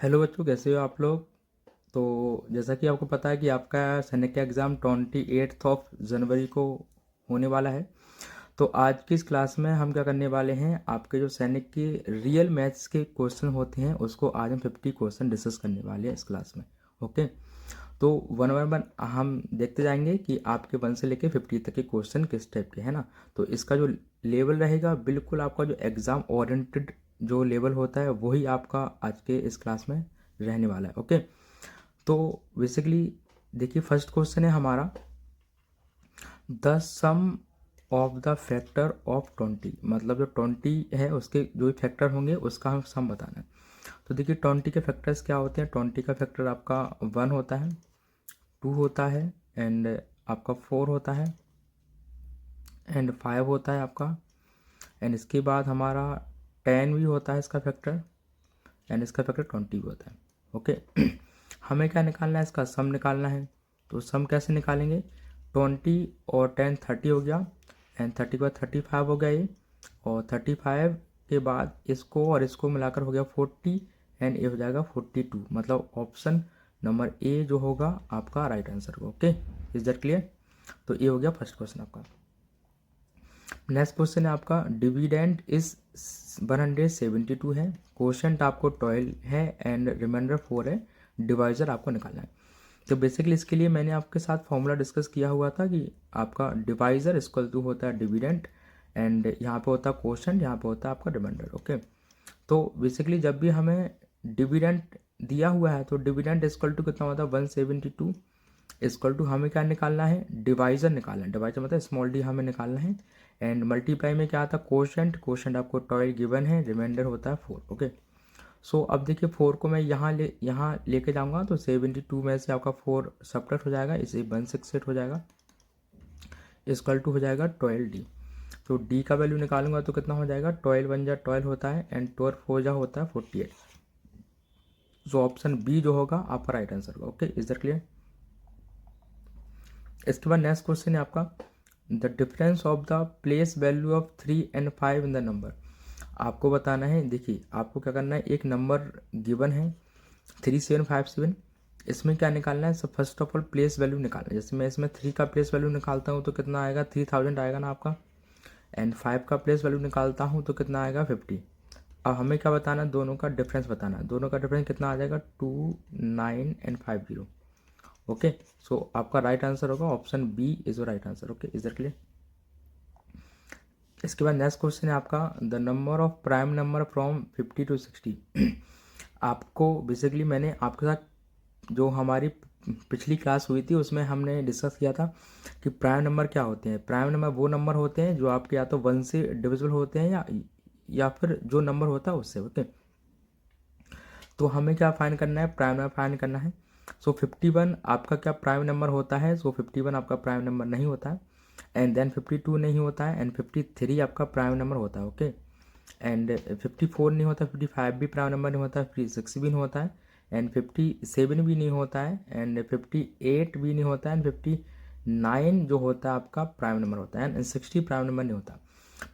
Hello बच्चों, कैसे हो आप लोग। तो जैसा कि आपको पता है कि आपका सैनिक का एग्ज़ाम 28 जनवरी को होने वाला है। तो आज की इस क्लास में हम क्या करने वाले हैं, आपके जो सैनिक के रियल मैथ्स के क्वेश्चन होते हैं उसको आज हम 50 क्वेश्चन डिस्कस करने वाले हैं इस क्लास में। ओके, तो वन बाय वन हम देखते जाएंगे कि आपके 1 से लेके 50 तक के क्वेश्चन किस टाइप के हैं ना। तो इसका जो लेवल रहेगा बिल्कुल आपका जो एग्ज़ाम ओरिएंटेड जो लेवल होता है वही आपका आज के इस क्लास में रहने वाला है। ओके, तो बेसिकली देखिए फर्स्ट क्वेश्चन है हमारा, the sum of the factor of 20, मतलब जो 20 है उसके जो भी फैक्टर होंगे उसका हम सम बताना है। तो देखिए 20 के फैक्टर्स क्या होते हैं। 20 का फैक्टर आपका 1 होता है, 2 होता है, एंड आपका 4 होता है, एंड 5 होता है आपका, एंड इसके बाद हमारा 10 भी होता है इसका फैक्टर, एंड इसका फैक्टर 20 भी होता है। ओके, हमें क्या निकालना है, इसका सम निकालना है। तो सम कैसे निकालेंगे, 20 और 10 30 हो गया, एंड 30 के बाद 35 हो गया ये, और 35 के बाद इसको और इसको मिलाकर हो गया 40, एंड ये हो जाएगा 42। मतलब ऑप्शन नंबर ए जो होगा आपका राइट आंसर होगा। Okay, is that clear. तो ये हो गया फर्स्ट क्वेश्चन आपका। नेक्स्ट क्वेश्चन है आपका, डिविडेंड इज 172 है, क्वोशंट आपको 12 है, एंड रिमाइंडर 4 है, डिवाइजर आपको निकालना है। तो बेसिकली इसके लिए मैंने आपके साथ फॉर्मूला डिस्कस किया हुआ था कि आपका डिवाइजर इक्वल टू होता है डिविडेंड, एंड यहाँ पे होता है क्वोशंट, यहाँ पे होता है आपका रिमाइंडर। ओके, तो बेसिकली जब भी हमें डिविडेंड दिया हुआ है तो डिविडेंड इक्वल टू कितना होता है 172, इक्वल टू हमें क्या निकालना है, डिवाइजर निकालना है। डिवाइजर मतलब स्मॉल डी हमें निकालना है, एंड मल्टीप्लाई में क्या आता है क्वोशंट, क्वोशंट आपको 12 गिवन है, रिमाइंडर होता है 4। ओके, सो अब देखिए 4 को मैं यहाँ लेके जाऊँगा तो 72 में से आपका 4 सब्ट्रैक्ट हो जाएगा, इसे 168 हो जाएगा, इक्वल टू हो जाएगा 12D। तो D का वैल्यू निकालूंगा तो कितना हो जाएगा, 12 1 जा 12 होता है, एंड 12 4 जा होता है 48। सो ऑप्शन बी जो होगा आपका राइट आंसर होगा। Okay, is that clear. इसके बाद नेक्स्ट क्वेश्चन है आपका, the difference of the place value of 3 and 5 in the number. आपको बताना है, देखिए आपको क्या करना है, एक नंबर गिवन है 3757, इसमें क्या निकालना है, सब first of all place value निकालना है। जैसे मैं इसमें 3 का प्लेस वैल्यू निकालता हूँ तो कितना आएगा, 3000 आएगा ना आपका, एंड 5 का प्लेस वैल्यू निकालता हूँ तो कितना आएगा 50। अब हमें क्या बताना है, दोनों का डिफरेंस बताना है। दोनों का डिफरेंस कितना आ जाएगा, 2 9 एंड 50। ओके, सो आपका राइट आंसर होगा option B is right answer. Okay, is that clear. इसके बाद नेक्स्ट क्वेश्चन है आपका, the number of prime number from 50 to 60। आपको बेसिकली मैंने आपके साथ जो हमारी पिछली क्लास हुई थी उसमें हमने डिस्कस किया था कि प्राइम नंबर क्या होते हैं। प्राइम नंबर वो नंबर होते हैं जो आपके या तो 1 से डिविजिबल होते हैं या फिर जो नंबर होता है उससे। ओके, तो हमें क्या फाइंड करना है, प्राइम नंबर फाइंड करना है। सो 51 आपका क्या प्राइम नंबर होता है, सो 51 आपका प्राइम नंबर नहीं होता है, एंड देन 52 नहीं होता है, एंड 53 आपका प्राइम नंबर होता है। ओके, एंड 54 नहीं होता, 55 भी प्राइम नंबर नहीं होता, 56 भी नहीं होता है, एंड 57 भी नहीं होता है, एंड 58 भी नहीं होता है, एंड 59 जो होता है आपका प्राइम नंबर होता है, एंड 60 प्राइम नंबर नहीं होता।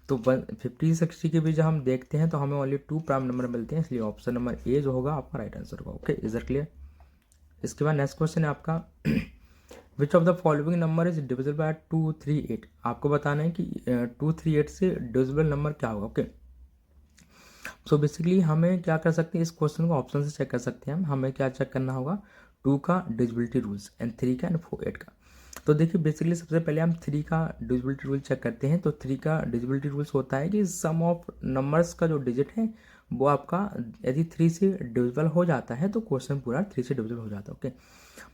तो 50 60 के बीच जब हम देखते हैं तो हमें ओनली 2 प्राइम नंबर मिलते हैं, इसलिए ऑप्शन नंबर ए जो होगा आपका राइट आंसर होगा। Okay, is that clear. इसके बाद नेक्स्ट क्वेश्चन है आपका, विच of the following number is divisible by 238। आपको बताना है कि 238 से डिविजिबल नंबर क्या होगा। ओके, सो बेसिकली हमें क्या कर सकते हैं, इस क्वेश्चन को ऑप्शन से चेक कर सकते हैं हम। हमें क्या चेक करना होगा, 2 का डिविजिबिलिटी रूल्स, एंड 3 का, एंड 8 का। तो देखिए बेसिकली सबसे पहले हम 3 का डिविजिबिलिटी रूल चेक करते हैं। तो 3 का डिविजिबिलिटी रूल्स होता है कि सम ऑफ नंबर्स का जो डिजिट है वो आपका यदि 3 से डिविजिबल हो जाता है तो क्वेश्चन पूरा 3 से डिविजिबल हो जाता है। ओके,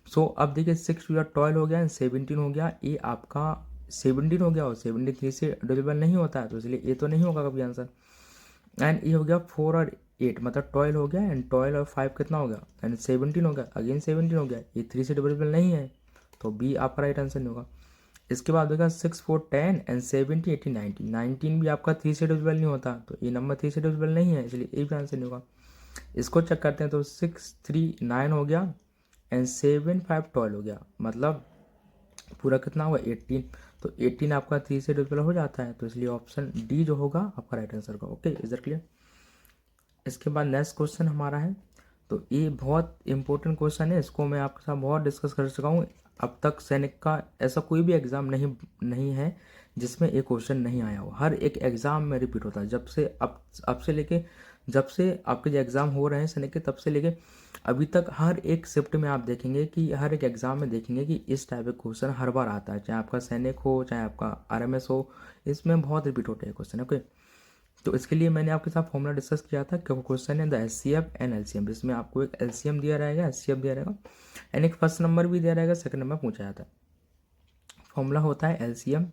सो अब देखिए 6 टू 12 हो गया, एंड 17 हो गया, ये आपका 17 हो गया और 73 से डिविजिबल नहीं होता है, तो इसलिए ये तो नहीं होगा कभी आंसर। एंड ये हो गया 4 और 8 मतलब 12 हो गया, एंड 12 और 5 कितना हो गया, एंड 17 हो गया, अगेन 17 हो गया, ये 3 से डिविजिबल नहीं है, तो बी आपका राइट आंसर नहीं होगा। इसके बाद होगा 6 4 10 एंड 70 80 90, 19 भी आपका 3 से डिविजिबल नहीं होता, तो ये नंबर 3 से डिविजिबल नहीं है, इसलिए ए भी आंसर नहीं होगा। इसको चेक करते हैं, तो 6 3 9 हो गया, एंड 7 5 12 हो गया, मतलब पूरा कितना हुआ 18। तो 18 आपका 3 से डिविजिबल हो जाता है, तो इसलिए ऑप्शन डी जो होगा आपका राइट आंसर होगा। Okay, is that clear. इसके बाद नेक्स्ट क्वेश्चन हमारा है, तो ये बहुत इंपॉर्टेंट क्वेश्चन है, इसको मैं आपके साथ बहुत डिस्कस कर चुका हूँ। अब तक सैनिक का ऐसा कोई भी एग्ज़ाम नहीं है जिसमें एक क्वेश्चन नहीं आया हो। हर एक एग्ज़ाम में रिपीट होता है, अब से लेके जब से आपके जो एग्ज़ाम हो रहे हैं सैनिक के, तब से लेके अभी तक हर एक शिफ्ट में आप देखेंगे कि हर एक एग्ज़ाम में देखेंगे कि इस टाइप का क्वेश्चन हर बार आता है, चाहे आपका सैनिक हो चाहे आपका आरएमएस हो, इसमें बहुत रिपीट होते हैं क्वेश्चन। ओके, तो इसके लिए मैंने आपके साथ फॉर्मूला डिस्कस किया था कि क्वेश्चन है द एचसीएफ एंड एलसीएम, जिसमें आपको एक एलसीएम दिया रहेगा, एचसीएफ दिया रहेगा एंड एक फर्स्ट नंबर भी दिया रहेगा, सेकंड नंबर पूछा जाता है। फॉर्मूला होता है LCM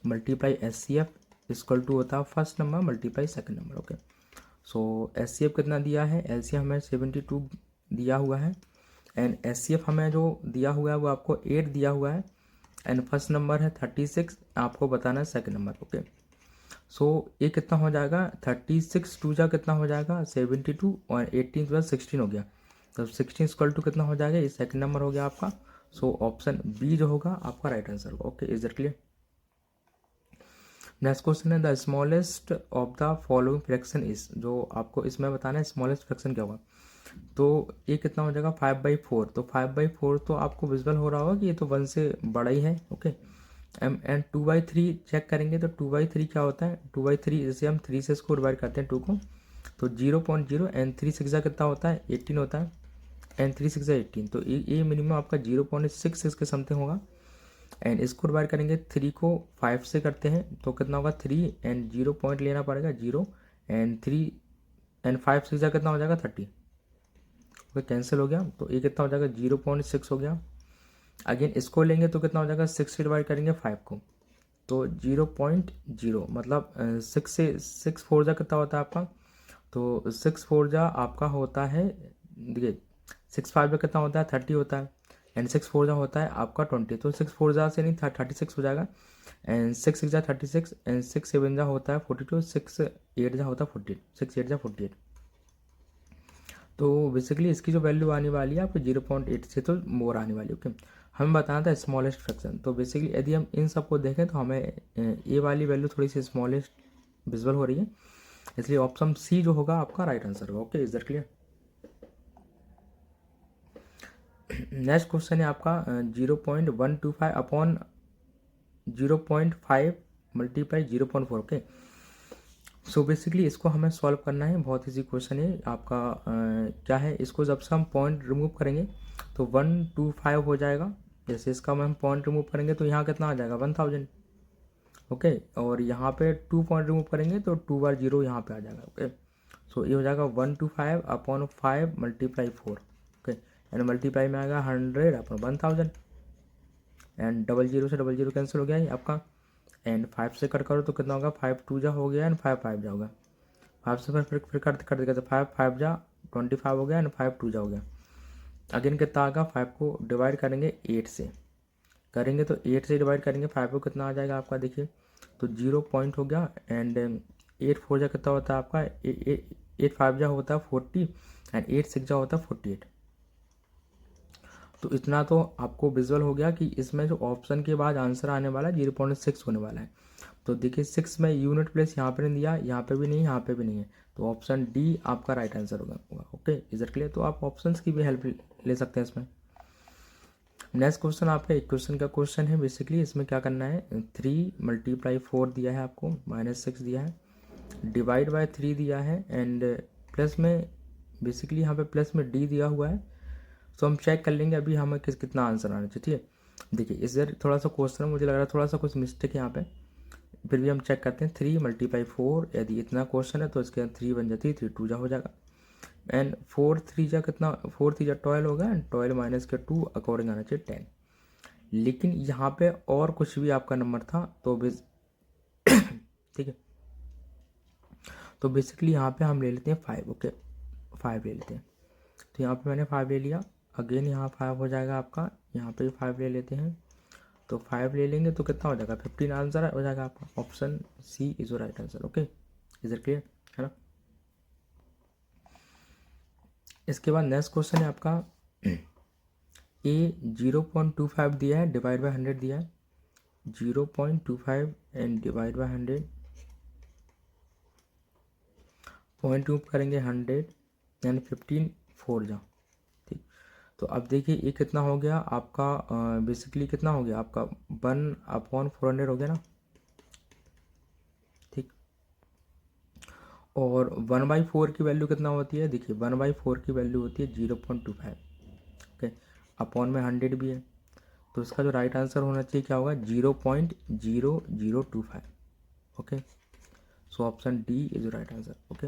multiply HCF equal to होता है first number multiply second number. Okay, so HCF कितना दिया है, एलसीएम हमें 72 दिया हुआ है एंड एचसीएफ हमें जो दिया हुआ है वो आपको 8 दिया हुआ है एंड फर्स्ट नंबर है 36, आपको बताना है सेकंड नंबर। ओके, सो ये कितना हो जाएगा, 36 टू जा कितना हो जाएगा 72 और 18 प्लस 16 हो गया, तो 16 इक्वल टू कितना हो जाएगा, ये सेकंड नंबर हो गया आपका। सो ऑप्शन बी जो होगा आपका राइट आंसर होगा। Okay, is that clear. Next question है the smallest of the following fraction is, जो आपको इसमें बताना है स्मॉलेस्ट फ्रैक्शन क्या होगा। तो ये कितना हो जाएगा 5/4, तो 5/4 तो आपको विजुअल हो रहा होगा कि ये तो 1 से बड़ा ही है। ओके, एंड 2/3 चेक करेंगे तो 2/3 क्या होता है, 2/3 जैसे हम 3 से इसको डिवाइड करते हैं 2 को, तो 0.0 एंड 3 6 कितना होता है 18 होता है एंड 3 6 18, तो ये मिनिमम आपका 0.6 इसके समथिंग होगा एंड इसको डिवाइड करेंगे 3 को 5 से करते हैं तो कितना होगा 3 एंड 0 पॉइंट लेना पड़ेगा 0 एंड 3 एंड 5 6 कितना हो जाएगा 30। ओके, कैंसिल हो गया, तो ये कितना हो जाएगा 0.6 हो गया। अगेन इसको लेंगे तो कितना हो जाएगा 6 से डिवाइड करेंगे 5 को, तो 0.0 मतलब 6 से 6 4 जा कितना होता है आपका, तो 6 4 जा आपका होता है, देखिए 6 5 जा कितना होता है 30 होता है एंड 6 4 जा होता है आपका 20, तो 6 4 जा से नहीं 36 हो जाएगा एंड 6 6 जा 36 एंड 6 7 जा होता है 42, 6 8 जा होता है 48, 6 8 जा 48। तो बेसिकली इसकी जो वैल्यू आने वाली है आपको 0.8 से तो मोर आने वाली है। ओके, हमें बताना था स्मॉलेस्ट फ्रैक्शन, तो बेसिकली यदि हम इन सबको देखें तो हमें ये वाली वैल्यू थोड़ी सी स्मॉलेस्ट विजुअल हो रही है, इसलिए ऑप्शन सी जो होगा आपका राइट आंसर होगा। Okay, is that clear. Next question है आपका 0.125 upon 0.5 multiply 0.4। Okay, so basically इसको हमें सॉल्व करना है, बहुत इजी क्वेश्चन है आपका। क्या है, इसको जब से हम पॉइंट रिमूव करेंगे तो 125 हो जाएगा, जैसे इसका हम पॉइंट रिमूव करेंगे तो यहाँ कितना आ जाएगा 1000। ओके, और यहाँ पे 2 पॉइंट रिमूव करेंगे तो 2 बार 0 यहाँ पे आ जाएगा। ओके, सो ये हो जाएगा 125 upon 5 multiply 4। Okay, and multiply में आएगा 100 अपॉन 1000 एंड 00 से 00 कैंसिल हो गया ये आपका एंड 5 से कट करो तो कितना होगा 5 2 जा हो गया एंड 5 5 जा होगा, 5 से फिर कट देगा तो 5 5 जा 25 हो गया एंड 5 2 जा हो गया। अगेन कितना आएगा 5 को डिवाइड करेंगे 8 से, करेंगे तो 8 से डिवाइड करेंगे 5 को कितना आ जाएगा आपका, देखिए तो 0 पॉइंट हो गया एंड 8 4 जा कितना होता है आपका 8 5 जा होता है 40 एंड 8 6 जा होता है 48। तो इतना तो आपको विजुअल हो गया कि इसमें जो ऑप्शन के बाद आंसर आने वाला है 0.6 होने वाला है। तो देखिए 6 में यूनिट प्लेस यहाँ पर नहीं दिया, यहाँ पे भी नहीं, यहाँ पे भी नहीं है, तो ऑप्शन डी आपका राइट आंसर होगा। Okay, is it clear. तो आप ऑप्शंस की भी हेल्प ले सकते हैं इसमें। नेक्स्ट क्वेश्चन आपका इक्वेशन का क्वेश्चन है। बेसिकली इसमें क्या करना है, 3 मल्टीप्लाई 4 दिया है आपको, -6 दिया है, डिवाइड बाय 3 दिया है एंड प्लस में बेसिकली यहाँ पे प्लस में डी दिया हुआ है। तो हम चेक कर लेंगे अभी हमें कितना आंसर आना चाहिए। ठीक है, देखिए इधर थोड़ा सा क्वेश्चन मुझे लग रहा है थोड़ा सा कुछ मिस्टेक है यहाँ पे, फिर भी हम चेक करते हैं। 3 मल्टीप्लाई 4, यदि इतना क्वेश्चन है तो इसके अंदर 3 बन जाती है, 3 2 जा हो जाएगा एंड 4 3 जा कितना, 4 3 जा 12 होगा एंड 12 माइनस के 2 अकॉर्डिंग आना चाहिए 10। लेकिन यहाँ पे और कुछ भी आपका नंबर था तो ठीक है, तो बेसिकली यहाँ पे हम ले लेते हैं 5। ओके, 5 ले लेते हैं, तो यहाँ पे मैंने 5 ले लिया। अगेन यहाँ 5 हो जाएगा आपका, यहाँ पे 5 ले लेते हैं, तो 5 ले लेंगे तो कितना हो जाएगा 15 आंसर हो जाएगा आपका। Option C is right answer. Okay, is it clear, है ना। इसके बाद नेक्स्ट क्वेश्चन है आपका ए 0.25 दिया है, डिवाइड बाय 100 दिया है, 0.25 and divide by 100, point two करेंगे 100 एंड 15 4 जा, ठीक। तो अब देखिए ये कितना हो गया आपका, बेसिकली कितना हो गया आपका 1/400 हो गया ना, ठीक। और 1/4 की वैल्यू कितना होती है, देखिए 1/4 की वैल्यू होती है 0.25, ओके। अपॉन में 100 भी है, तो इसका जो राइट आंसर होना चाहिए क्या होगा, 0.0025, okay. So option D is right answer, okay.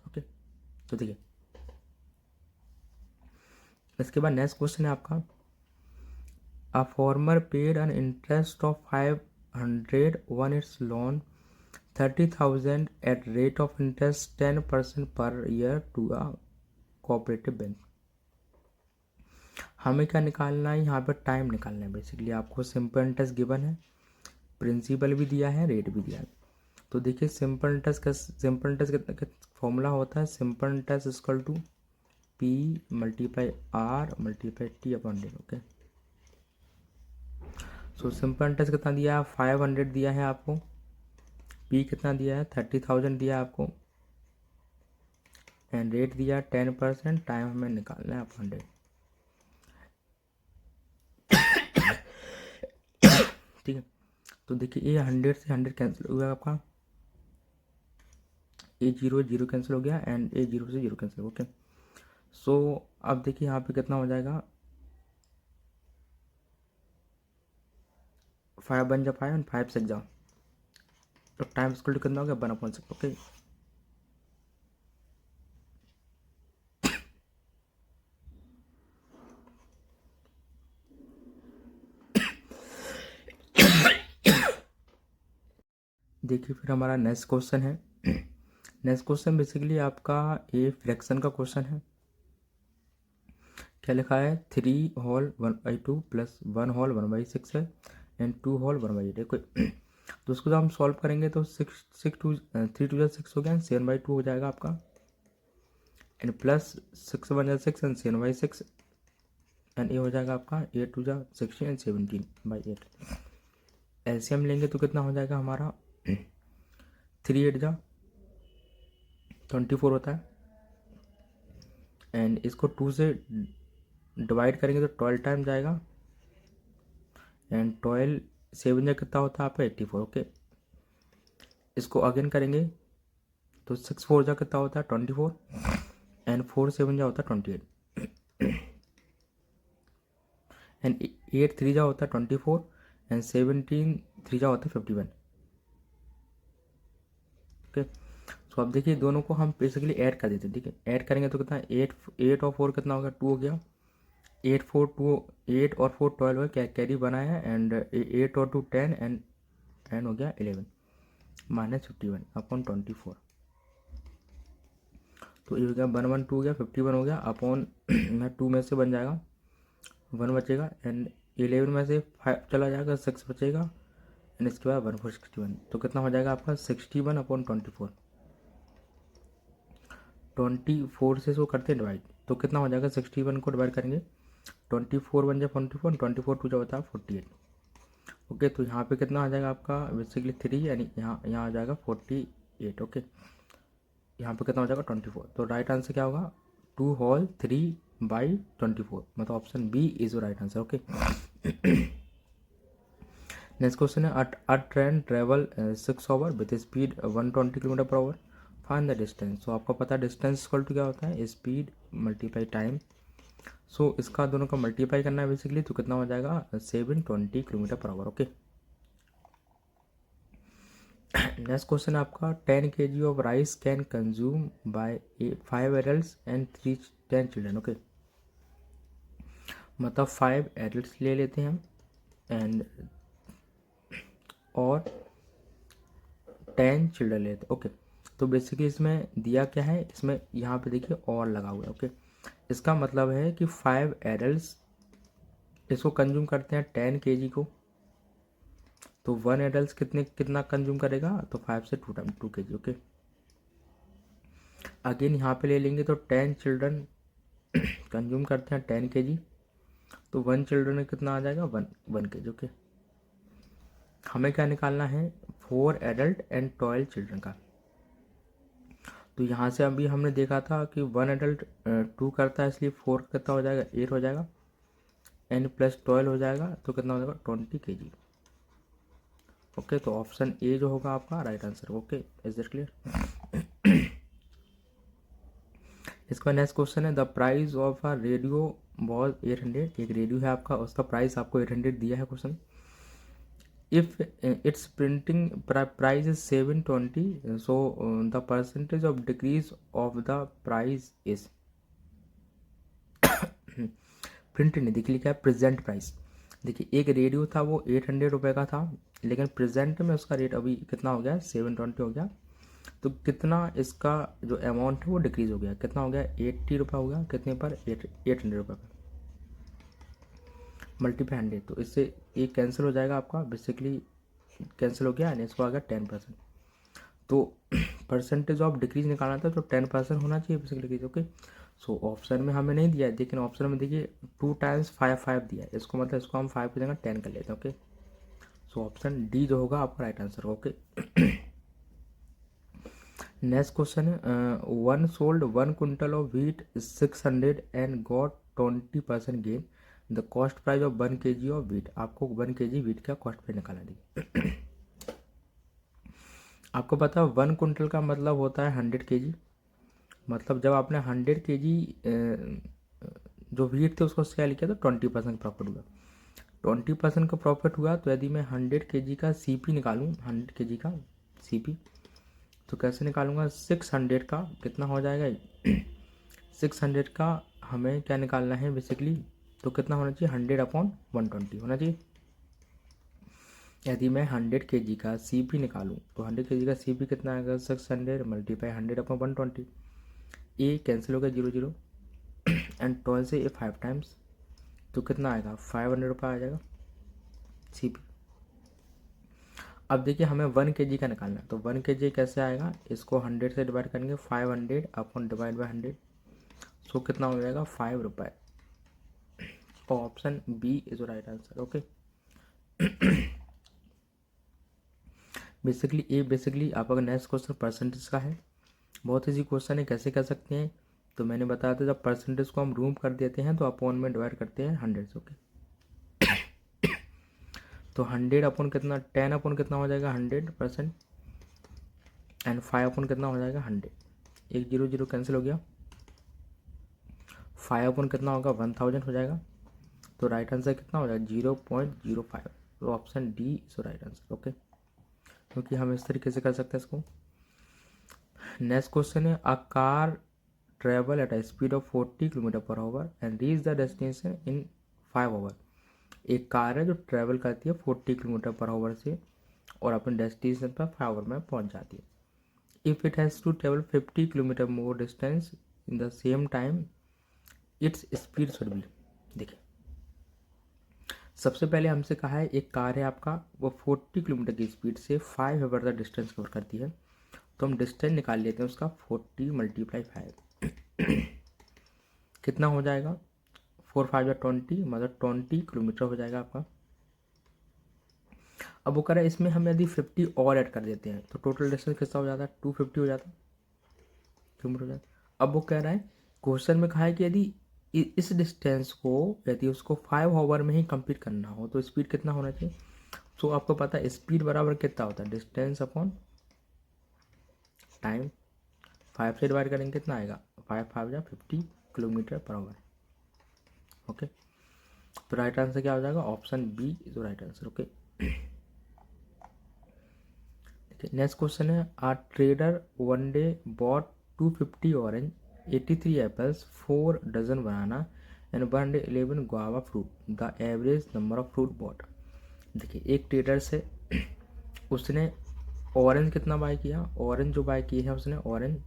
Okay, तो देखिए इसके बाद नेक्स्ट क्वेश्चन है आपका, a farmer paid an interest of 500 one its loan 30,000 at rate of interest 10% per year to a cooperative bank. हमें क्या निकालना है, यहाँ पर टाइम निकालना है। बेसिकली आपको सिंपल इंटरेस्ट गिवन है, प्रिंसिपल भी दिया है, रेट भी दिया है। तो देखिए सिंपल इंटरेस्ट का फॉर्मूला होता है, simple interest equal to P multiply R multiply T upon D, okay. So simple interest कितना दिया है, 500 दिया है आपको, P कितना दिया है, 30,000 दिया है आपको, एंड रेट दिया 10%, टाइम हमें निकालना है अपॉन डेट, ठीक है। तो देखिए ये 100 से 100 कैंसिल हो गया आपका, ए 0 कैंसिल हो गया, एंड ए 0 से 0 कैंसिल, ओके। सो अब देखिए यहाँ पे कितना हो जाएगा, 5 बन जा 5 एंड 5 से जाओ, तो टाइम स्क्वायर कितना हो गया 1/6, ओके। देखिए फिर हमारा नेक्स्ट क्वेश्चन है, नेक्स्ट क्वेश्चन बेसिकली आपका ये फ्रैक्शन का क्वेश्चन है। क्या लिखा है, 3 होल 1/2 प्लस 1 होल 1/6 है, एंड 2 होल 1/8 है कोई। तो उसको जब हम सॉल्व करेंगे तो 3 2 6 हो गया, 7/2 हो जाएगा आपका, एंड प्लस 6 1 6 एंड 7/6, एंड ये हो जाएगा आपका 8 2 16 एंड 17/8। एलसीएम लेंगे तो कितना हो जाएगा हमारा, 3 8 24 होता है, एंड इसको 2 से डिवाइड करेंगे तो 12 टाइम जाएगा, एंड 12 7 जा कितना होता है आपका 84, ओके। इसको अगेन करेंगे तो 6 4 जा कितना होता है 24, एंड 4 7 जा होता है 28, एंड 8 3 जा होता है 24, एंड 17 3 जा होता है 51, ओके। सो अब देखिए दोनों को हम बेसिकली ऐड कर देते हैं, ठीक है। ऐड करेंगे तो कितना 8 और 4 कितना हो गया 2 हो गया, 8 4 2 8 और 4 12 हो गया, कैरी बनाया है, एंड 8 और 2 10, एंड 10 हो गया 11 -51 अपॉन 24। तो ये हो गया 1 1 2 हो गया, 51 हो गया अपॉन में 2 में से बन जाएगा 1 बचेगा, एंड 11 में से 5 चला जाएगा, 6 बचेगा, एंड इसके बाद 1 4 61। तो कितना हो जाएगा आपका 61 अपॉन 24, 24 से इसको करते हैं डिवाइड, तो कितना हो जाएगा 61 को डिवाइड करेंगे 24 बन जाए 44, 24 2 होता है 48, ओके। तो यहाँ पे कितना आ जाएगा आपका बेसिकली 3, यानी यहाँ आ जाएगा 48, ओके। यहाँ पे कितना हो जाएगा 24, तो राइट आंसर क्या होगा 2 होल 3/24, मतलब option B is right answer, okay. Next question है, a train travel 6 hour with speed 120 km/h, find the distance. So आपको पता है डिस्टेंस इक्वल टू क्या होता है, स्पीड मल्टीप्लाई टाइम। सो इसका दोनों का मल्टीप्लाई करना है बेसिकली, तो कितना हो जाएगा 720 km/h, ओके। नेक्स्ट क्वेश्चन है आपका, 10 kg of rice can consume by 5 adult and 10 children, okay. मतलब 5 एडल्ट ले लेते हैं हम, एंड और 10 चिल्ड्रन लेते हैं, ओके। तो बेसिकली इसमें दिया क्या है, इसमें यहाँ पे देखिए और लगा हुआ है, ओके। इसका मतलब है कि 5 एडल्ट इसको कंज्यूम करते हैं 10 kg को, तो 1 एडल्ट कितना कंज्यूम करेगा, तो 5 से 2 kg, ओके। अगेन यहाँ पे ले लेंगे तो 10 चिल्ड्रन कंज्यूम करते हैं 10 kg, तो 1 चिल्ड्रन में कितना आ जाएगा 1 kg, ओके। हमें क्या निकालना है 4 एडल्ट एंड 12 चिल्ड्रन का, तो यहाँ से अभी हमने देखा था कि 1 एडल्ट 2 करता है, इसलिए 4 कितना हो जाएगा, 8 हो जाएगा, n प्लस 12 हो जाएगा, तो कितना हो जाएगा 20 kg। ओके, तो ऑप्शन ए जो होगा आपका right answer. Okay, is that clear? इसका नेक्स्ट क्वेश्चन है, the price of a radio was 800। एक रेडियो है आपका, उसका प्राइस आपको 800 दिया है question. If it's printing price is 720, so the percentage of decrease of the price is print नहीं देखिए, लिखा है प्रेजेंट प्राइस। देखिए एक रेडियो था वो 800 रुपये का था, लेकिन प्रेजेंट में उसका रेट अभी कितना हो गया, 720 हो गया। तो कितना इसका जो अमाउंट है वो डिक्रीज हो गया, कितना हो गया, 80 रुपये हो गया, कितने पर, 800 रुपये पर, मल्टीप्लाई 100। तो इससे एक कैंसिल हो जाएगा आपका, बेसिकली कैंसिल हो गया, एंड इसको आ गया 10%। तो परसेंटेज ऑफ डिक्रीज निकालना था, तो 10% होना चाहिए basically decrease. Okay, so option में हमें नहीं दिया है, लेकिन ऑप्शन में देखिए 2 टाइम्स 5 दिया है, इसको मतलब इसको हम 5 की जगह 10 कर लेते हैं। ओके, सो ऑप्शन डी जो होगा आपका right answer. Okay, next question है, one sold 1 quintal of wheat 600 and got 20% gain, the cost price of 1 kg of wheat. आपको 1 kg व्हीट का कॉस्ट प्राइस निकालना देखिए। आपको पता है 1 क्विंटल का मतलब होता है 100 kg, मतलब जब आपने 100 kg जो व्हीट थे उसको सेल किया तो 20% प्रॉफिट हुआ। 20% का प्रॉफिट हुआ, तो यदि मैं 100 kg का CP निकालूँ, 100 kg का CP, तो कैसे निकालूंगा, 600 का कितना हो जाएगा, 600 का हमें क्या निकालना है बेसिकली, तो कितना होना चाहिए, 100/120 होना चाहिए। यदि मैं 100 kg का CP निकालूं, तो 100 kg का CP कितना आएगा, 600 मल्टीप्लाई 100/120, ए कैंसिल हो गया 0 0, एंड 12 से ए 5 टाइम्स, तो कितना आएगा, 500 रुपये आ जाएगा CP। अब देखिए हमें 1 kg का निकालना है, तो 1 kg कैसे आएगा, इसको 100 से डिवाइड करेंगे, 500/100, सो कितना हो जाएगा, 5 रुपये। Option B is right answer. Okay, basically आपका नेक्स्ट क्वेश्चन परसेंटेज का है, बहुत ईजी क्वेश्चन है, कैसे कर सकते हैं। तो मैंने बताया था जब परसेंटेज को हम रूम कर देते हैं तो अपॉन में डिवाइड करते हैं 100 से। ओके, तो 100 अपॉन कितना, 10 अपॉन कितना हो जाएगा, 100%, एंड 5 अपॉन कितना हो जाएगा, 100। एक 0 0 कैंसिल हो गया, 5 अपॉन कितना होगा, 1000 हो जाएगा। तो राइट आंसर कितना हो जाएगा, 0.05। तो option D is right answer. Okay, क्योंकि हम इस तरीके से कर सकते हैं इसको। नेक्स्ट क्वेश्चन है, a car travel at a speed of 40 km/h and reach the destination in 5 hour. एक कार है जो ट्रेवल करती है 40 km/h से और अपने डेस्टिनेशन पर 5 आवर में पहुंच जाती है। If it has to travel 50 kilometre more distance in the same time, its speed should be. देखिए सबसे पहले हमसे कहा है एक कार है आपका, वो 40 किलोमीटर की स्पीड से 5 आवर का डिस्टेंस कवर करती है, तो हम डिस्टेंस निकाल लेते हैं उसका, 40 × 5 कितना हो जाएगा, 4 5 या 20, मतलब 20 किलोमीटर हो जाएगा आपका। अब वो कह रहा है इसमें हम यदि 50 और ऐड कर देते हैं तो टोटल डिस्टेंस कितना हो जाता है, 250 हो जाता है, किलोमीटर हो जाता है। अब वो कह रहा है क्वेश्चन में कहा है कि यदि इस डिस्टेंस को यदि उसको 5 आवर में ही कंप्लीट करना हो तो स्पीड कितना होना चाहिए। तो आपको पता है स्पीड बराबर कितना होता है, डिस्टेंस अपॉन टाइम। 5 से डिवाइड करेंगे कितना आएगा, 5 5 या 50 km/h। ओके, तो राइट आंसर क्या हो जाएगा, option B is right answer. Okay, next question है, a trader one day bought 250 orange, 83 apples, 4 dozen banana and 111 guava fruit, the average number of fruit bought. देखिए एक ट्रेडर से उसने orange कितना बाय किया, ऑरेंज जो बाय किए हैं उसने, ऑरेंज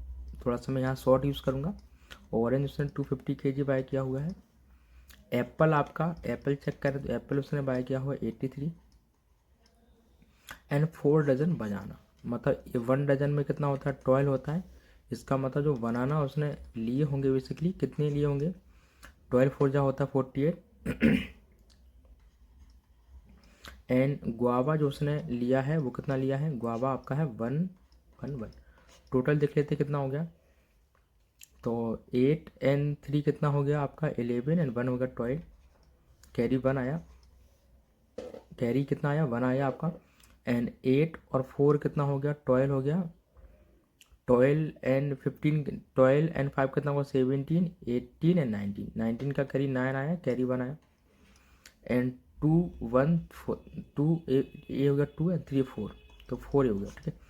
थोड़ा सा मैं यहाँ शॉर्ट यूज़ करूँगा, ऑरेंज उसने 250 kg बाय किया हुआ है। एप्पल आपका, एप्पल चेक करें तो एप्पल उसने बाय किया हुआ 83, एंड 4 डजन बनाना, मतलब 1 डजन में कितना होता है, 12 होता है। इसका मतलब जो बनाना उसने लिए होंगे बेसिकली, कितने लिए होंगे, 12 4 जा होता है 48, एंड गुआवा जो उसने लिया है वो कितना लिया है, गुआवा आपका है 111। टोटल देख लेते कितना हो गया, तो 8 एंड 3 कितना हो गया आपका 11 एंड 1 हो गया 12, कैरी 1 आया, कैरी कितना आया 1 आया आपका, एंड 8 और 4 कितना हो गया 12 हो गया, 12 एंड 15, 12 एंड 5 कितना होगा 17, 18 एंड 19, 19 का कैरी 9 आया, कैरी 1 आया, एंड 2 1 2 ये हो गया 2 एंड 3 4, तो 4 हो गया, ठीक है।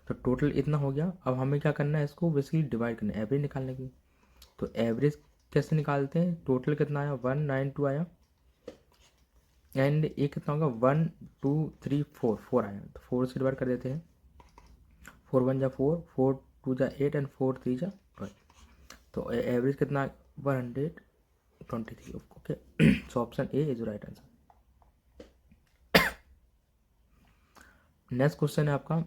तो टोटल इतना हो गया। अब हमें क्या करना है, इसको बेसिकली डिवाइड करना है एवरेज निकालने की। तो एवरेज कैसे निकालते हैं, टोटल कितना आया 192 आया, एंड ये कितना होगा 1 2 3 4, 4 आया, तो 4 से डिवाइड कर देते हैं, 4 1 जा 4, 4 2 जा 8 एंड 4 3 जा 12, तो एवरेज कितना 123, okay. So option A is right answer. Next question है आपका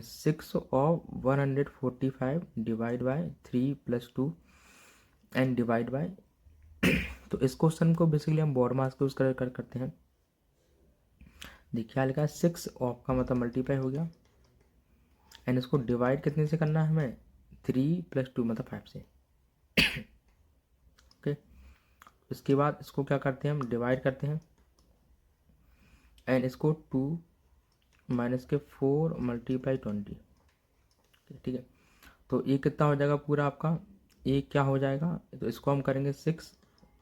6 of 145 divide by 3 + 2 and divide by तो इस क्वेश्चन को बेसिकली हम बोर्ड मास को यूज करते हैं। देखिए क्या लिखा है, 6 ऑफ का मतलब मल्टीप्लाई हो गया, एंड इसको डिवाइड कितने से करना है हमें 3 + 2 मतलब 5 से, ओके। इसके बाद इसको क्या करते हैं, हम डिवाइड करते हैं, एंड इसको 2 माइनस के 4 × 20, ठीक है। तो ये कितना हो जाएगा पूरा आपका, ये क्या हो जाएगा, तो इसको हम करेंगे 6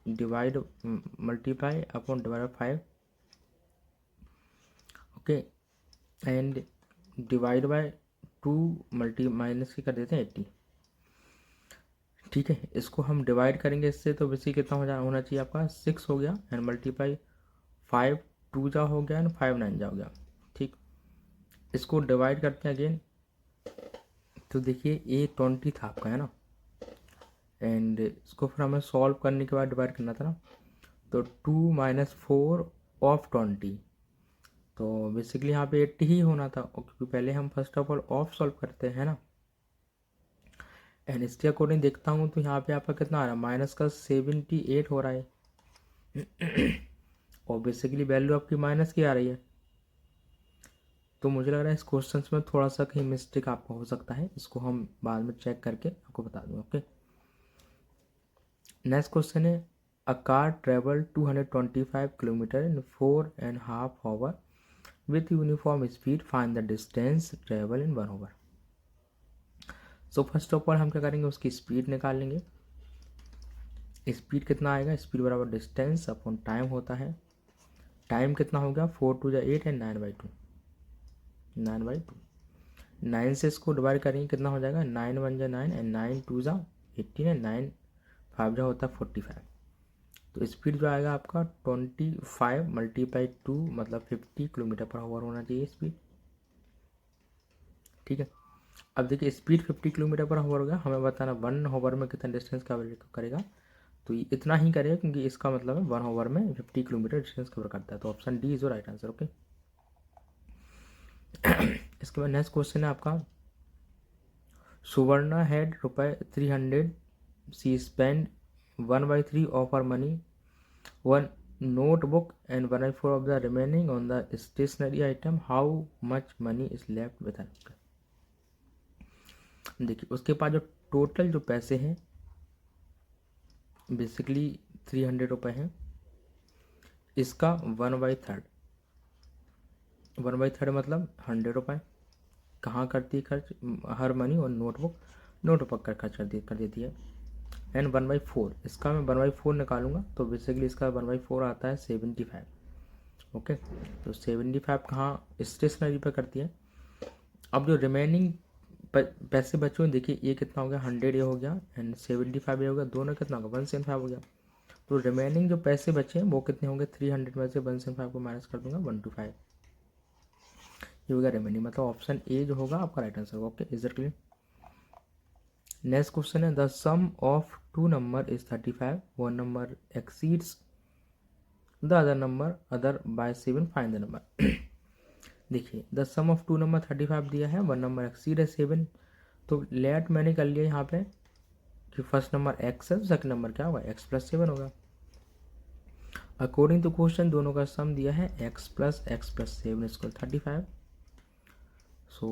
divide multiply upon divide by 5, okay, and divide by 2 minus के कर देते हैं 80, ठीक है। इसको हम डिवाइड करेंगे इससे, तो बेसिक कितना होना चाहिए आपका 6 हो गया, एंड मल्टीप्लाई 5 2 जा हो गया, एंड 5 9 जा हो गया, ठीक। इसको डिवाइड करते हैं अगेन, तो देखिए ये 20 था आपका, है ना, एंड इसको फिर हमें सॉल्व करने के बाद डिवाइड करना था ना, तो 2 - 4 ऑफ 20, तो बेसिकली यहाँ पे 80 ही होना था, क्योंकि पहले हम first of all of solve करते हैं ना, एंड इसके अकॉर्डिंग देखता हूँ तो यहाँ पे आपका कितना आ रहा है, माइनस का 78 हो रहा है, और बेसिकली वैल्यू आपकी माइनस की आ रही है, तो मुझे लग रहा है इस क्वेश्चन में थोड़ा सा कहीं मिस्टेक आपका हो सकता है, इसको हम बाद में चेक करके आपको बता दूँगा, ओके। नेक्स्ट क्वेश्चन है, a car travel 225 kilometre in 4.5 hours with uniform speed, find the distance travel in 1 hour। So first of all हम क्या करेंगे, उसकी स्पीड निकाल लेंगे। स्पीड कितना आएगा, स्पीड बराबर डिस्टेंस अपॉन टाइम होता है। टाइम कितना हो गया 4 2 जा 8 एंड 9/2, 9/2, 9 से इसको डिवाइड करेंगे कितना हो जाएगा, 9 1 जा 9 एंड 9 2 जा 18 एंड 9 5 जा होता है 45। तो स्पीड जो आएगा आपका 25 × 2 मतलब 50 km/h होना चाहिए स्पीड, ठीक है। अब देखिए स्पीड 50 km/h हो गया, हमें बताना 1 hour में कितना डिस्टेंस कवर करेगा, तो ये इतना ही करेगा, क्योंकि इसका मतलब है 1 hour में 50 किलोमीटर डिस्टेंस कवर करता है, तो option D is right answer, okay. इसके बाद नेक्स्ट क्वेश्चन है आपका, Suvarna had ₹300, she spend 1/3 of her money, 1 notebook and 1/4 of the remaining on the stationery item, how much money is left with her। देखिए उसके पास जो टोटल जो पैसे हैं बेसिकली 300 रुपये हैं, इसका 1/3, 1/3 मतलब 100 रुपये कहाँ करती है खर्च, हर मनी और नोटबुक का खर्च कर देती है, एंड 1/4 इसका मैं 1/4 निकालूंगा, तो बेसिकली इसका 1/4 आता है 75, ओके। तो 75 कहाँ स्टेशनरी पे करती है। अब जो रिमेनिंग पैसे बचे हुए देखिए, ये कितना हो गया 100 ये हो गया, एंड 75 ये हो गया, दोनों कितना होगा 175 हो गया। तो रिमेनिंग जो पैसे बचे हैं वो कितने होंगे, 300 में से 175 को माइनस कर दूंगा 125, ये हो गया रिमेनिंग, मतलब ऑप्शन ए जो होगा आपका right answer, okay. Is that clear. Next question है, the sum of 2 number is 35, 1 number exceeds the other number other by 7, find the number. देखिए द सम ऑफ 2 नंबर 35 दिया है, 1 नंबर एक्सीड है 7, तो late मैंने कर लिया यहाँ पे कि फर्स्ट नंबर एक्स है, तो सेकंड नंबर क्या होगा x + 7 होगा। अकॉर्डिंग टू क्वेश्चन दोनों का सम दिया है x + 7 = 35, सो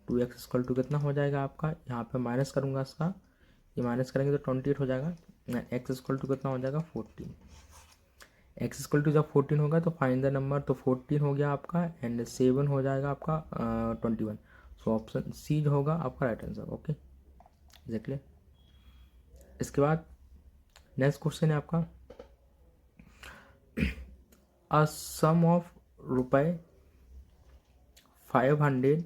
2x = कितना हो जाएगा आपका, यहाँ पे माइनस करूँगा इसका, ये माइनस करेंगे तो 28 हो जाएगा। एक्स इक्वल टू कितना हो जाएगा 14। एक्स इक्वल टू जब 14 होगा तो फाइंड द नंबर, तो 14 हो गया आपका एंड 7 हो जाएगा आपका 21। सो ऑप्शन सी जो होगा आपका राइट आंसर। Okay exactly. इसके बाद नेक्स्ट क्वेश्चन है आपका अ सम ऑफ रुपए 500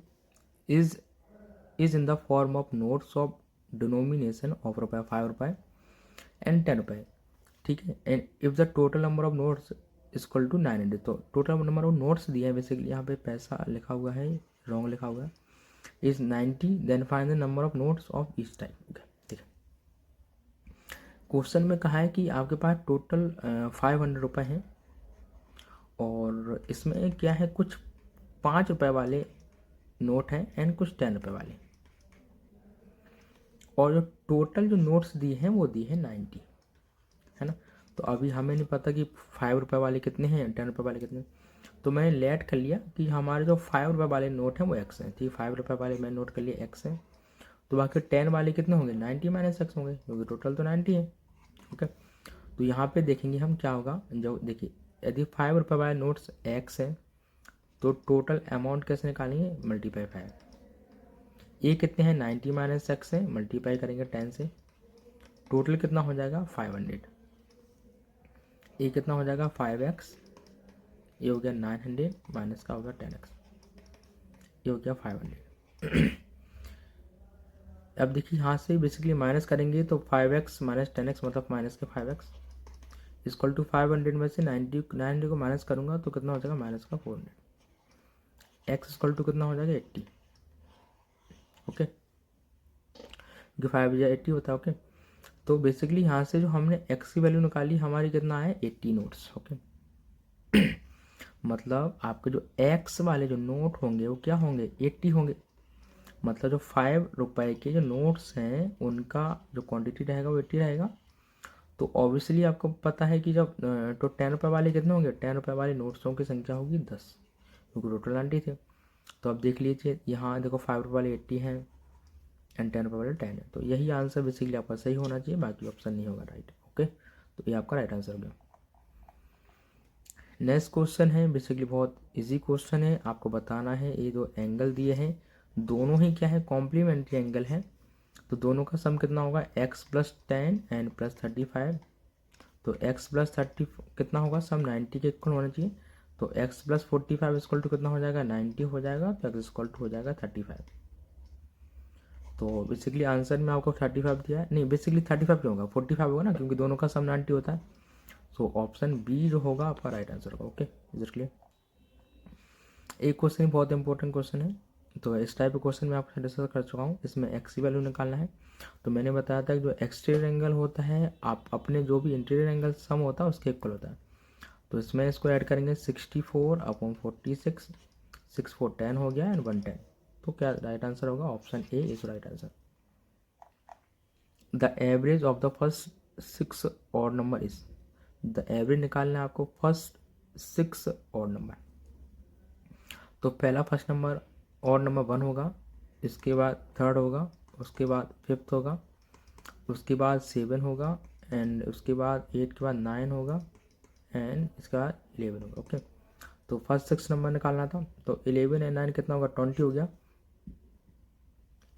is in the form of notes of denomination of रुपये 5 रुपये एंड 10 रुपये, ठीक है। And if the total number of notes equal to 900, तो टोटल नंबर ऑफ नोट्स दिए हैं बेसिकली, यहाँ पे पैसा लिखा हुआ है, रॉन्ग लिखा हुआ है, is 90, then find the number of notes of each type. ठीक है, क्वेश्चन में कहा है कि आपके पास टोटल 500 रुपये हैं और इसमें क्या है, कुछ 5 रुपये वाले नोट हैं एंड कुछ 10 रुपये वाले, और जो टोटल जो नोट्स दिए हैं वो दिए हैं 90, है ना। तो अभी हमें नहीं पता कि 5 रुपये वाले कितने हैं, 10 रुपये वाले कितने हैं, तो मैंने लेट कर लिया कि हमारे जो 5 रुपये वाले नोट हैं वो एक्स हैं, ठीक है। 5 रुपये वाले मैंने नोट कर लिए एक्स हैं, तो बाकी 10 वाले कितने होंगे, 90 माइनस एक्स होंगे, क्योंकि टोटल तो 90 है। ओके, तो यहाँ पे देखेंगे हम क्या होगा, जो देखिए यदि 5 रुपये वाले नोट्स एक्स है तो टोटल अमाउंट कैसे निकालेंगे, मल्टीप्लाई 5, ये कितने हैं 90 माइनस एक्स है, मल्टीप्लाई करेंगे 10 से, टोटल कितना हो जाएगा 500, ये कितना हो जाएगा 5x, ये हो गया 900 माइनस का होगा 10x, ये हो गया 500। अब देखिए यहाँ से बेसिकली माइनस करेंगे तो 5x माइनस 10x मतलब माइनस के 5x इक्वल टू 500 में से 90 को माइनस करूँगा तो कितना हो जाएगा माइनस का 400, x इक्वल टू कितना हो जाएगा 80। ओके, क्योंकि 5 या 80 होता है। ओके, तो बेसिकली यहाँ से जो हमने x की वैल्यू निकाली हमारी कितना है 80 नोट्स। ओके, मतलब आपके जो x वाले जो नोट होंगे वो क्या होंगे 80 होंगे, मतलब जो 5 रुपए के जो नोट्स हैं उनका जो क्वांटिटी रहेगा वो 80 रहेगा। तो ऑब्वियसली आपको पता है कि जब तो 10 रुपये वाले कितने होंगे, 10 रुपये वाले नोट्सों की संख्या होगी 10, क्योंकि टोटल 90 थे। तो अब देख लीजिए यहाँ देखो 5 रुपये वाले 80 हैं एंड 10 रुपये वाले 10 है, तो यही आंसर बेसिकली आपका सही होना चाहिए, बाकी ऑप्शन नहीं होगा राइट। ओके, तो ये आपका राइट आंसर हो गया। नेक्स्ट क्वेश्चन है बेसिकली बहुत इजी क्वेश्चन है, आपको बताना है ये जो एंगल दिए हैं दोनों ही क्या है कॉम्प्लीमेंट्री एंगल है, तो दोनों का सम कितना होगा x प्लस 10 एंड प्लस 35, तो x प्लस 30 कितना होगा सम 90 के इक्वल होना चाहिए, तो x प्लस 45 इक्वल टू कितना हो जाएगा 90 हो जाएगा, तो x इक्वल टू हो जाएगा 35। तो बेसिकली आंसर में आपको 35 दिया है, नहीं बेसिकली 35 क्यों होगा 45 होगा ना, क्योंकि दोनों का सम 90 होता है। सो ऑप्शन बी जो होगा आपका राइट आंसर होगा। Okay, is it clear. एक क्वेश्चन बहुत इंपॉर्टेंट क्वेश्चन है, तो इस टाइप के क्वेश्चन मैं आपको डिस्कस कर चुका हूँ, इसमें एक्स की वैल्यू निकालना है। तो मैंने बताया था कि जो एक्सटीरियर एंगल होता है आप अपने जो भी इंटीरियर एंगल सम होता है उसके इक्वल होता है, तो इसमें इसको ऐड करेंगे 64/46, 6 4 10 हो गया एंड 110, तो क्या राइट आंसर होगा option A is right answer. The average of the first 6 odd number is, the average निकालना है आपको फर्स्ट 6 ऑड नंबर, तो पहला फर्स्ट नंबर ऑड नंबर 1 होगा, इसके बाद 3rd होगा, उसके बाद 5th होगा, उसके बाद 7 होगा एंड उसके बाद 8 के बाद 9 होगा एंड इसके बाद 11 होगा। ओके, तो फर्स्ट 6 नंबर निकालना था, तो 11 एंड 9 कितना होगा 20 हो गया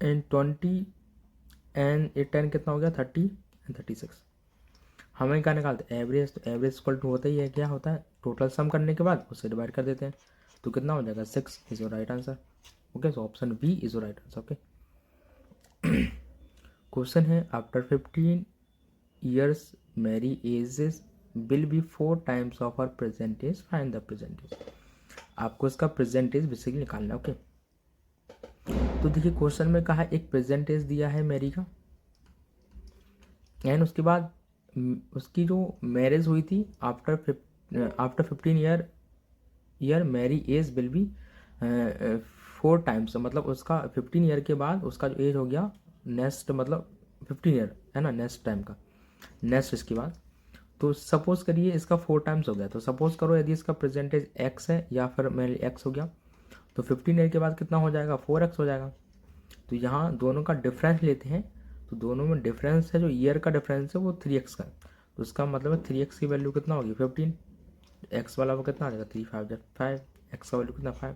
एंड 20 एंड 10 कितना हो गया 30 एंड 36। हमें क्या निकालते हैं एवरेज, तो एवरेज इक्वल टू होता ही है क्या होता है टोटल सम करने के बाद उससे डिवाइड कर देते हैं, तो कितना हो जाएगा 6 is your right answer. Okay, so option B is your right answer. Okay, question है after 15 years Mary ages will be 4 times of our percentage, find the percentage. आपको इसका परसेंटेज बेसिकली निकालना है। ओके, तो देखिए क्वेश्चन में कहा एक परसेंटेज दिया है मैरी का एंड उसके बाद उसकी जो मैरिज हुई थी after 15 year Mary age will be 4 times, मतलब उसका 15 ईयर के बाद उसका जो एज हो गया नेक्स्ट, मतलब 15 ईयर है ना नेक्स्ट टाइम का, नेक्स्ट इसके बाद, तो सपोज करिए इसका 4 times हो गया, तो सपोज करो यदि इसका परसेंटेज x है या फिर मेरे x हो गया, तो 15 ईयर के बाद कितना हो जाएगा 4x हो जाएगा। तो यहाँ दोनों का डिफरेंस लेते हैं, तो दोनों में डिफरेंस है, जो ईयर का डिफरेंस है वो 3x का है, तो उसका मतलब है 3x की वैल्यू कितना होगी 15, एक्स वाला वो कितना आ जाएगा 3 5 5, एक्स का वैल्यू कितना 5।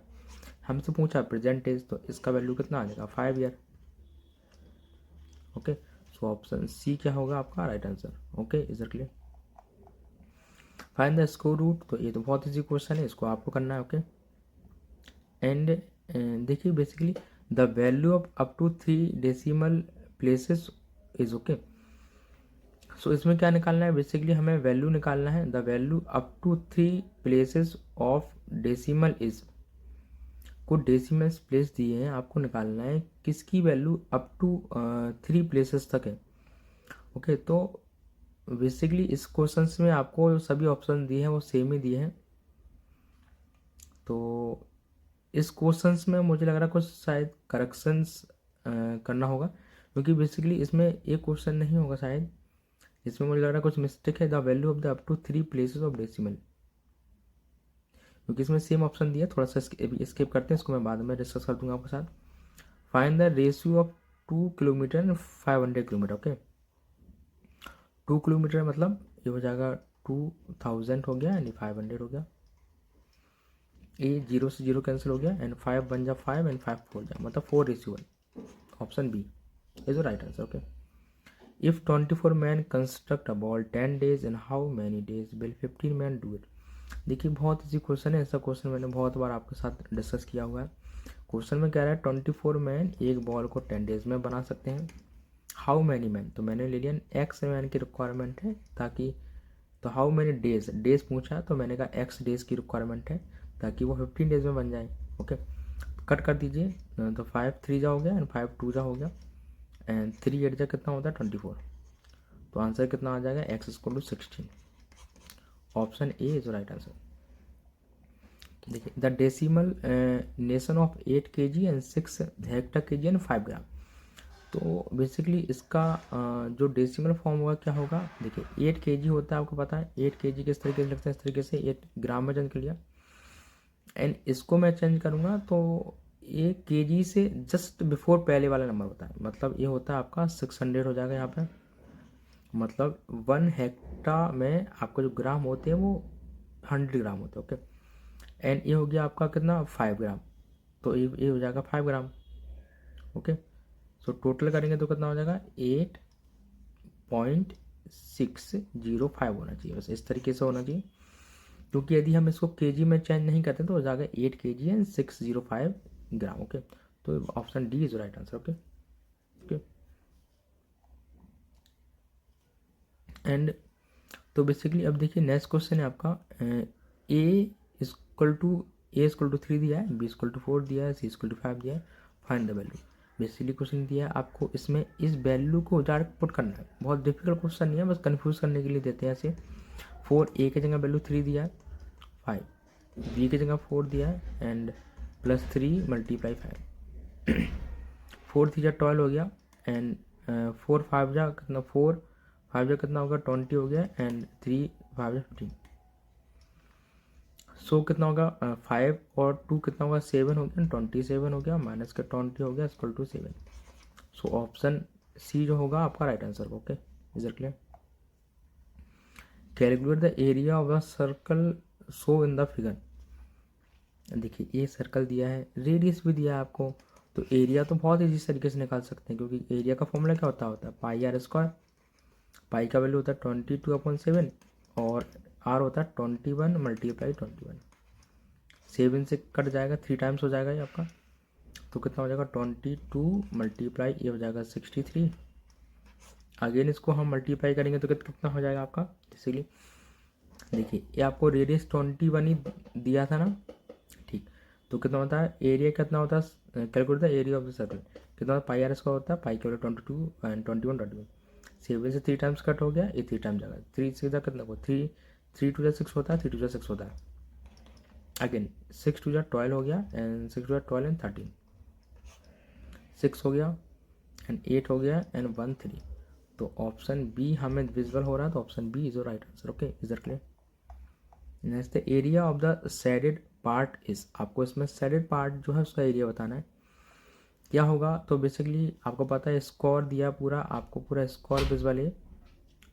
हमसे पूछा प्रेजेंट एज, तो इसका वैल्यू कितना आ जाएगा 5 year. Okay, so option C क्या होगा आपका right answer. Okay, is it clear. Find the square root, तो ये तो बहुत इजी क्वेश्चन है, इसको आपको करना है। ओके, एंड देखिए basically the value of up to 3 decimal places is okay. So इसमें क्या निकालना है, बेसिकली हमें वैल्यू निकालना है, the value up to 3 places of decimal is, को डेसिमल प्लेस दिए हैं, आपको निकालना है किसकी वैल्यू अप टू 3 प्लेसेस तक है। ओके, तो बेसिकली इस क्वेश्चन में आपको सभी ऑप्शन दिए हैं वो सेम ही दिए हैं, तो इस क्वेश्चन में मुझे लग रहा है कुछ शायद करेक्शंस करना होगा, क्योंकि बेसिकली इसमें एक क्वेश्चन नहीं होगा शायद, इसमें मुझे लग रहा है कुछ मिस्टेक है, the value of the up to 3 places of decimal, क्योंकि इसमें सेम ऑप्शन दिया, थोड़ा सा स्किप करते हैं, इसको मैं बाद में डिस्कस कर दूंगा आपके साथ। Find the ratio of 2 kilometre and 500 kilometre. Okay, 2 kilometre मतलब ये हो जाएगा 2000 हो गया यानी 500 हो गया, ये 0 से 0 कैंसिल हो गया, एंड 5 बन जा 5 एंड 5 4 जा, मतलब 4:1। Option B is the right answer. Okay, if 24 man construct a ball 10 days, in how many days will 15 man do it. देखिए बहुत इजी क्वेश्चन है, ऐसा क्वेश्चन मैंने बहुत बार आपके साथ डिस्कस किया हुआ है। क्वेश्चन में कह रहा है 24 मैन एक बॉल को 10 days में बना सकते हैं, हाउ मैनी मैन, तो मैंने ले लिया एक्स मैन की रिक्वायरमेंट है, ताकि तो हाउ मैनी डेज, डेज पूछा तो मैंने कहा एक्स डेज की रिक्वायरमेंट है, ताकि वो 15 days में बन जाए। ओके, कट कर दीजिए, तो 5 3 जा हो गया एंड 5 2 जा हो गया, एंड 3 8 जा कितना होता है 24, तो आंसर कितना आ जाएगा x equal to 16। Option A is right answer. देखिए the decimal nation of 8 kg and 6 hector kg and 5 gram, तो बेसिकली इसका जो डेसिमल फॉर्म होगा क्या होगा, देखिए 8 kg होता है, आपको पता है 8 kg किस तरीके से लिखते हैं, इस तरीके से 8 ग्राम में चेंज कर लिया, एंड इसको मैं चेंज करूँगा तो ये kg से जस्ट बिफोर पहले वाला नंबर होता है, मतलब ये होता है आपका 600 हो जाएगा यहाँ पे, मतलब 1 हेक्टर में आपको जो ग्राम होते हैं वो 100 ग्राम होते हैं। ओके, एंड ये हो गया आपका कितना 5 ग्राम, तो ये हो जाएगा 5 ग्राम। ओके, सो टोटल करेंगे तो कितना हो जाएगा 8.605 होना चाहिए, बस इस तरीके से होना चाहिए, क्योंकि यदि हम इसको केजी में चेंज नहीं करते तो हो जाएगा 8 kg एंड 605 ग्राम। ओके, तो option D is right answer. Okay, okay, and तो बेसिकली अब देखिए नेक्स्ट क्वेश्चन है आपका, ए इक्वल टू 3 दिया है, बी इक्वल टू 4 दिया है, सी इक्वल टू 5 दिया है, find the value. Basically question दिया है आपको, इसमें इस वैल्यू को डायरेक्ट पुट करना है, बहुत डिफिकल्ट क्वेश्चन नहीं है, बस कंफ्यूज करने के लिए देते हैं ऐसे। 4 ए की जगह वैल्यू 3 दिया है, 5 बी की जगह 4 दिया है, एंड +3 मल्टीप्लाई 5, 4 3 जा 12 हो गया, एंड 4 5 जा कितना 4 5 जा कितना होगा 20 हो गया, एंड 3 5 जा 15, सो कितना होगा 5 और 2 कितना होगा 7 हो गया, 27 हो गया, माइनस का 20 हो गया equal to 7। So option C जो होगा आपका right answer. Okay, is it clear. Calculate the area of the circle show in the figure. देखिए ये सर्कल दिया है, रेडियस भी दिया है आपको, तो एरिया तो बहुत इजी तरीके से निकाल सकते हैं, क्योंकि एरिया का फॉर्मूला क्या होता है पाई आर स्क्वायर, पाई का वैल्यू होता है 22/7 और आर होता है 21 मल्टीप्लाई 21, 7 से कट जाएगा 3 टाइम्स हो जाएगा ये आपका, तो कितना हो जाएगा 22 मल्टीप्लाई ये हो जाएगा 63, अगेन इसको हम मल्टीप्लाई करेंगे तो कितना हो जाएगा आपका, इसीलिए देखिए ये आपको रेडियस 21 ही दिया था ना, ठीक, तो कितना होता है एरिया कितना होता है, calculate the area of the circle कितना होता है, पाई आर इसका होता है, पाई के वैल्यू 22 एंड 21 7 से 3 टाइम्स कट हो गया, ये 3 टाइम जाएगा, 3 सीधा कितना को 3 2 जा 6 होता है, 3 2 जा 6 होता है, अगेन 6 2 जा 12 हो गया, एंड 6 2 जा 12 एंड 13, 6 हो गया एंड 8 हो गया एंड 1 3, तो ऑप्शन बी हमें विजुअल हो रहा है, तो option B is right answer. Okay, is that clear. Next area of the shaded part is, आपको इसमें शेडेड पार्ट जो है उसका एरिया बताना है, क्या होगा, तो बेसिकली आपको पता है स्क्वायर दिया पूरा, आपको पूरा स्क्वायर विजुअल है,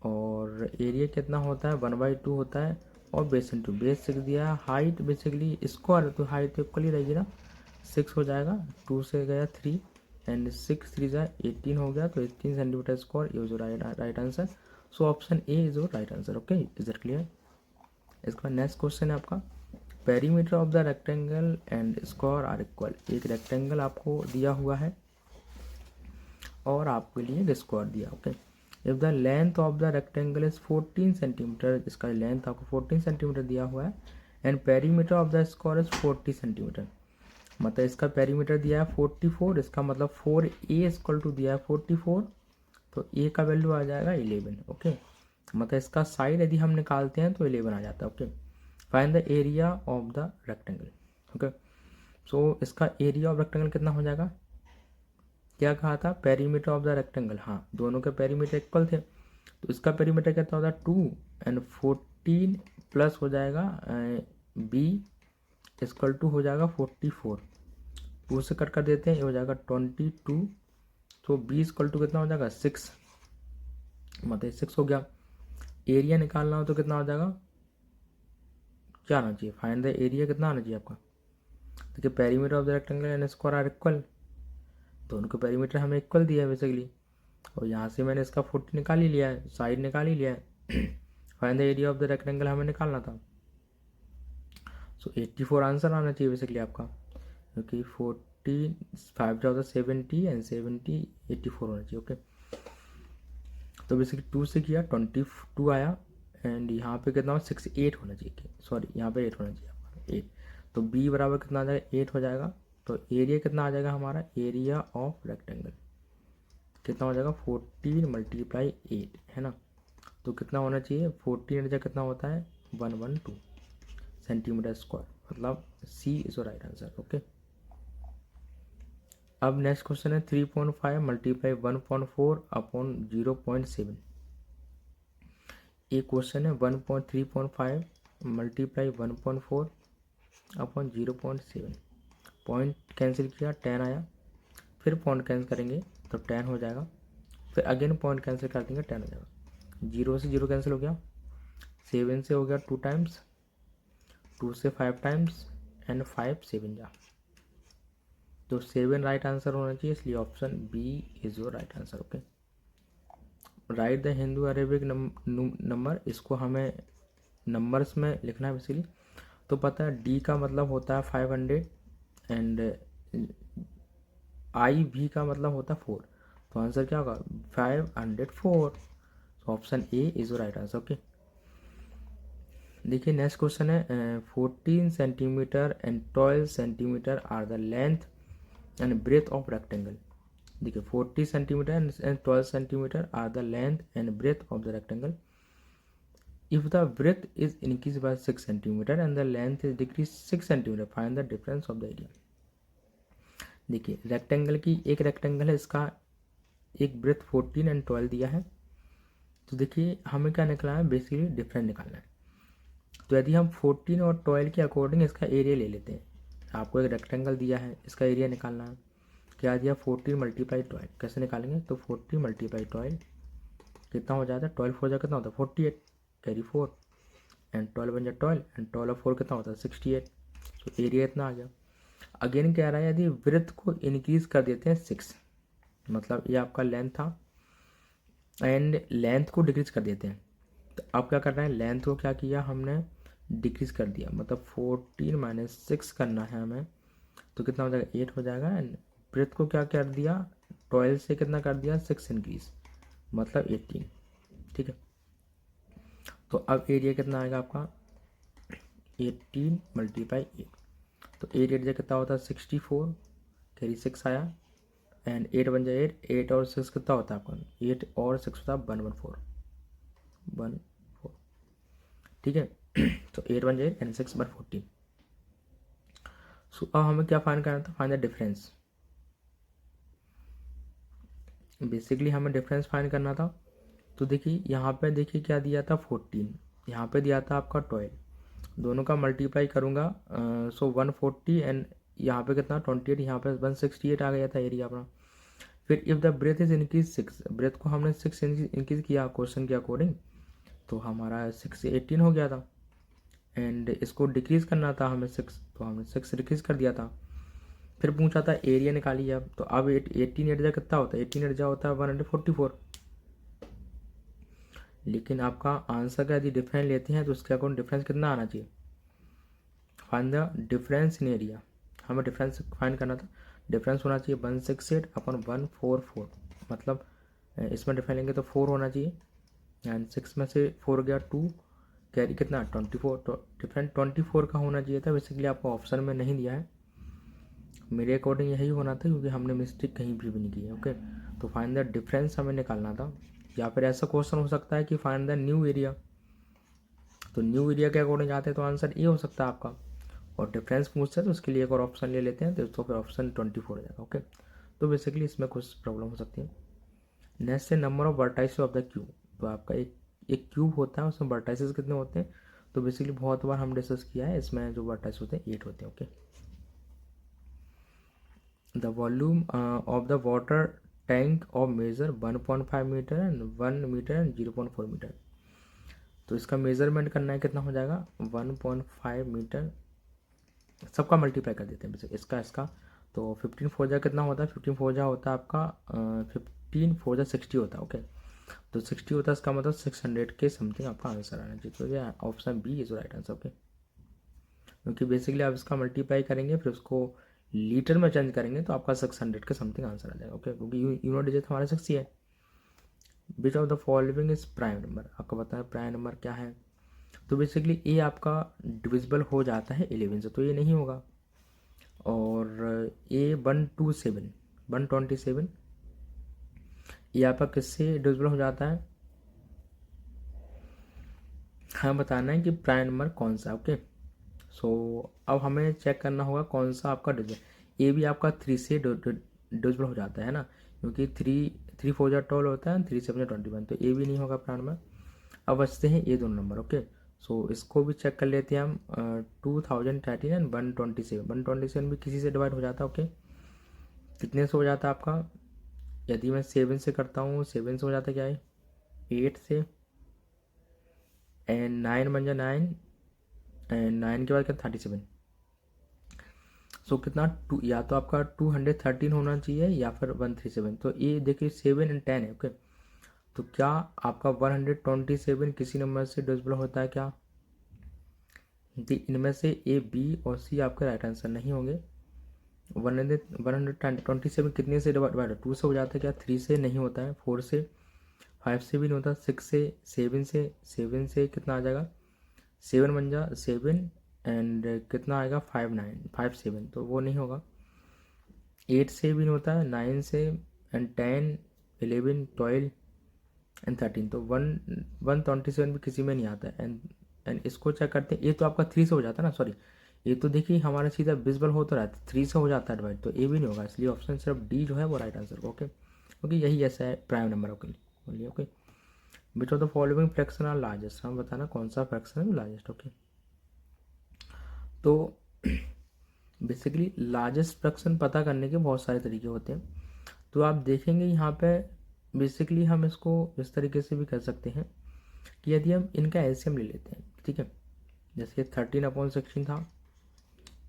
और एरिया कितना होता है 1/2 होता है, और बेस इंटू बेस 6 दिया है। हाइट बेसिकली स्क्वायर तो हाइट इक्वल ही रहेगी ना, 6 हो जाएगा, 2 से गया 3 एंड 6 3 जा 18 हो गया, तो 18 सेंटीमीटर स्क्वायर, ये जो right answer. So option A is जो right answer. Okay, is that clear. इसका नेक्स्ट क्वेश्चन है आपका, perimeter of the rectangle and square are equal. एक रेक्टेंगल आपको दिया हुआ है और आपके लिए एक स्क्वायर दिया। Okay, if the length of the rectangle is 14 centimetre, इसका लेंथ आपको 14 सेंटीमीटर दिया हुआ है, and perimeter of the square is 40 centimetre, मतलब इसका पेरीमीटर दिया है 44, इसका मतलब 4a इक्वल टू दिया है 44, तो a का वैल्यू आ जाएगा 11। ओके, मतलब इसका साइड यदि हम निकालते हैं तो 11 आ जाता है। Okay, find the area of the rectangle. Okay, so इसका एरिया ऑफ रेक्टेंगल कितना हो जाएगा, क्या कहा था, पेरीमीटर ऑफ द रेक्टेंगल, हाँ दोनों के पेरीमीटर इक्वल थे, तो इसका पेरीमीटर कितना होता है 2 एंड 14 प्लस हो जाएगा b इक्वल टू हो जाएगा 44, 2 से कट कर देते हैं, ये हो जाएगा 22, तो b इक्वल टू कितना हो जाएगा 6, मतलब 6 हो गया। एरिया निकालना हो तो कितना हो जाएगा, क्या आना चाहिए, फाइंड द एरिया कितना आना चाहिए आपका। देखिए perimeter of the rectangle and square are equal, दोनों के पेरीमीटर हमें इक्वल दिया है बेसिकली, और यहाँ से मैंने इसका 40 निकाल ही लिया है, साइड निकाल ही लिया है। Find the area of the rectangle हमें निकालना था, सो 84 आंसर आना चाहिए बेसिकली आपका, क्योंकि 40 5 जाता 70 एंड 70 84 होना चाहिए। ओके, तो बेसिकली 2 से किया 22 आया, एंड यहाँ पे कितना हो 68 होना चाहिए, सॉरी यहाँ पे 8 होना चाहिए आपका 8, तो b बराबर कितना आ जाएगा 8 हो जाएगा। तो एरिया कितना आ जाएगा हमारा, एरिया ऑफ रेक्टेंगल कितना हो जाएगा 14 मल्टीप्लाई 8 है ना, तो कितना होना चाहिए 14 जगह कितना होता है 112 सेंटीमीटर स्क्वायर, मतलब सी इज राइट आंसर। ओके, अब नेक्स्ट क्वेश्चन है 3.5 मल्टीप्लाई 1.4 अपॉन 0.7। एक क्वेश्चन है 3.5 मल्टीप्लाई 1.4 अपॉन 0.7, पॉइंट कैंसिल किया 10 आया, फिर पॉइंट कैंसिल करेंगे तो 10 हो जाएगा, फिर अगेन पॉइंट कैंसिल कर देंगे 10 हो जाएगा, 0 से 0 कैंसिल हो गया, 7 से हो गया 2 टाइम्स, 2 से 5 टाइम्स एंड 5 7 जा, तो 7 राइट आंसर होना चाहिए, इसलिए option B is your right answer. Okay, write the Hindu Arabic number, इसको हमें नंबर्स में लिखना है बेसिकली, तो पता है डी का मतलब होता है 500 एंड आई भी का मतलब होता है 4, तो आंसर क्या होगा 504, तो option A is right answer. Okay, देखिए नेक्स्ट क्वेश्चन है 14 centimetre and 12 centimetre are the length and breadth of rectangle. देखिए 40 centimetre and 12 centimetre are the length and breadth of the rectangle. If the breadth is increase by 6 centimetre and the length is decrease 6 centimetre, find the difference of the area. देखिए rectangle की एक rectangle है, इसका एक breath 14 and 12 दिया है, तो देखिए हमें क्या निकला है, बेसिकली डिफरेंस निकालना है। तो यदि हम 14 और 12 के अकॉर्डिंग इसका एरिया ले लेते हैं, आपको एक रेक्टेंगल दिया है, इसका एरिया निकालना है, क्या दिया 14 मल्टीप्लाई 12, कैसे निकालेंगे, तो 40 मल्टीप्लाई 12 कितना हो जाता है, 12 4 जा कितना होता है 48, कैरी 4 एंड 12 बन जाए 12 एंड 12 और 4 कितना होता है 68, तो एरिया इतना आ गया। अगेन कह रहा है यदि ब्रेथ को इंक्रीज कर देते हैं 6, मतलब ये आपका लेंथ था एंड लेंथ को डिक्रीज कर देते हैं, तो अब क्या करना है, लेंथ को क्या किया हमने डिक्रीज कर दिया, मतलब 14 माइनस 6 करना है हमें, तो कितना हो जाएगा 8 हो जाएगा, एंड ब्रेथ को क्या कर दिया 12 से कितना कर दिया 6 इंक्रीज, मतलब 18, ठीक है। तो अब एरिया कितना आएगा आपका 18 मल्टीप्लाई 8, तो 8 कितना होता है 64, कैरी 6 आया एंड 8 बन जाए 8, 8 और 6 कितना होता है आपका 8 और 6 होता है 114, ठीक है। तो 8 बन जाए एंड 6 114। सो अब हमें क्या फाइंड करना था, फाइंड द डिफरेंस, बेसिकली हमें डिफरेंस फाइंड करना था। तो देखिए यहाँ पे देखिए क्या दिया था 14, यहाँ पे दिया था आपका 12, दोनों का मल्टीप्लाई करूँगा, सो 140 एंड यहाँ पे कितना 28, यहाँ पे 168 आ गया था एरिया अपना। फिर if the breadth is increase 6, breadth को हमने 6 इंक्रीज किया क्वेश्चन के अकॉर्डिंग, तो हमारा 6 से 18 हो गया था। एंड इसको डिक्रीज़ करना था हमें 6, तो हमने 6 डिक्रीज़ कर दिया था। फिर पूछा था एरिया निकालिए अब, तो अब 18 एट जा कितना होता है, 18 एट जा होता है 144। लेकिन आपका आंसर का यदि डिफरेंस लेते हैं तो उसके अकॉर्डिंग डिफरेंस कितना आना चाहिए, find the difference in area, हमें डिफरेंस फाइंड करना था। डिफरेंस होना चाहिए 168 अपन 144, मतलब इसमें डिफरेंस लेंगे तो 4 होना चाहिए, एंड 6 में से 4 गया 2, कैरी कितना 24, तो डिफरेंस 24 का होना चाहिए था। बेसिकली आपको ऑप्शन में नहीं दिया है, मेरे अकॉर्डिंग यही होना था क्योंकि हमने मिस्टेक कहीं भी नहीं की है। ओके, तो फाइंड द डिफरेंस हमें निकालना था। या फिर ऐसा क्वेश्चन हो सकता है कि फाइंड द न्यू एरिया, तो न्यू एरिया के अकॉर्डिंग जाते हैं तो आंसर ए हो सकता है आपका, और डिफरेंस पूछते हैं तो उसके लिए एक और ऑप्शन ले लेते हैं, तो फिर ऑप्शन 24 हो जाएगा। ओके, तो बेसिकली इसमें कुछ प्रॉब्लम हो सकती है। नेक्स्ट है number of vertices of the cube, तो आपका एक क्यूब होता है, उसमें वर्टाइसेस कितने होते हैं, तो बेसिकली बहुत बार हम डिस्कस किया है, इसमें जो वर्टाइस होते हैं 8 होते हैं। Okay, the volume of the water tank of measure 1.5 metre and 1 metre and 0.4 metre, तो इसका मेजरमेंट करना है, कितना हो जाएगा 1.5 मीटर, सबका मल्टीप्लाई कर देते हैं बेसिक इसका, तो 15 फोर जा कितना होता है, 15 फोर जा होता है आपका 15 फोर जा 60 होता है। ओके, तो 60 होता है, इसका मतलब 600 के समथिंग आपका आंसर आना चाहिए, तो ये option B is right answer. Okay, क्योंकि बेसिकली आप इसका मल्टीप्लाई करेंगे फिर उसको लीटर में चेंज करेंगे तो आपका 600 के समथिंग आंसर आ जाएगा। ओके, क्योंकि यूनिट डिजिट हमारा 60 है। Which of the following is prime number, आपको पता है प्राइम नंबर क्या है, तो बेसिकली ए आपका डिविजिबल हो जाता है 11 से, तो ये नहीं होगा। और ए 127 ये आपका किससे डिविजिबल हो जाता है, हमें बताना है कि प्राइम नंबर कौन सा। ओके, सो अब हमें चेक करना होगा कौन सा आपका डिविजिबल, ए भी आपका 3 से डिविजिबल हो जाता है ना, क्योंकि 3 4 जा 12 होता है, 3 7 21, तो ए भी नहीं होगा प्राइम नंबर। अब बचते हैं ये दोनों नंबर। ओके, सो इसको भी चेक कर लेते हैं हम, 2013 एंड 127 भी किसी से डिवाइड हो जाता है। ओके, कितने से हो जाता है आपका, यदि मैं 7 से करता हूँ 7 से हो जाता है क्या है 8 से, एंड 9 बन जाए 9, एंड 9 के बाद क्या 37, सो कितना या तो आपका 213 होना चाहिए या फिर 137, तो ये देखिए 7 एंड 10 है। ओके, तो क्या आपका 127 किसी नंबर से डिविजिबल होता है क्या, इनमें से ए बी और सी आपके राइट आंसर नहीं होंगे। 127 कितने से डिवाइड 2 से हो जाता है क्या, 3 से नहीं होता है, 4 से, 5 से भी नहीं होता, 6 से, 7 से कितना आ जाएगा 7 बन जा 7, एंड कितना आएगा 5 7, तो वो नहीं होगा। 8 से भी नहीं होता है, 9 से, एंड 10 11 12 एंड 13, तो 127 भी किसी में नहीं आता है। एंड इसको चेक करते हैं, ये तो आपका 3 से हो जाता है ना, सॉरी ये तो देखिए हमारा सीधा विजिबल हो तो रहा है, 3 से हो जाता है डिवाइड, तो ए भी नहीं होगा, इसलिए ऑप्शन सिर्फ डी जो है वो राइट आंसर। ओके, क्योंकि यही ऐसा है प्राइम नंबर के लिए बोलिए। Okay, which of the following fraction are largest, हम बताना कौन सा फ्रैक्शन है लार्जेस्ट। ओके, तो बेसिकली लार्जेस्ट फ्रैक्शन पता करने के बहुत सारे तरीके होते हैं, तो आप देखेंगे यहाँ पे बेसिकली हम इसको इस तरीके से भी कर सकते हैं कि यदि हम इनका एलसीएम ले लेते हैं, ठीक है, जैसे 13/16 था,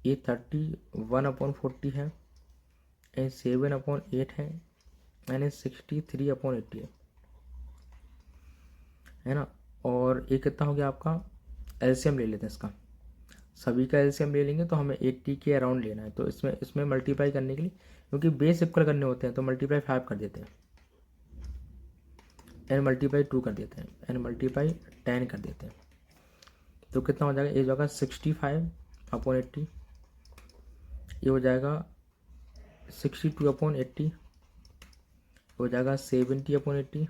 ये 31/40 है, एंड 7/8 है, एंड 63/80 है ना, और ये कितना हो गया आपका, एलसीएम ले लेते हैं इसका, सभी का एलसीएम ले लेंगे तो हमें 80 के अराउंड लेना है, तो इसमें मल्टीप्लाई करने के लिए क्योंकि बेस इक्वल करने होते हैं तो मल्टीप्लाई 5 कर देते हैं, एन मल्टीप्लाई 2 कर देते हैं, एन मल्टीप्लाई 10 कर देते हैं, तो कितना हो जाएगा, ये हो जाएगा 65/80, ये हो जाएगा 62/80, हो जाएगा 70/80,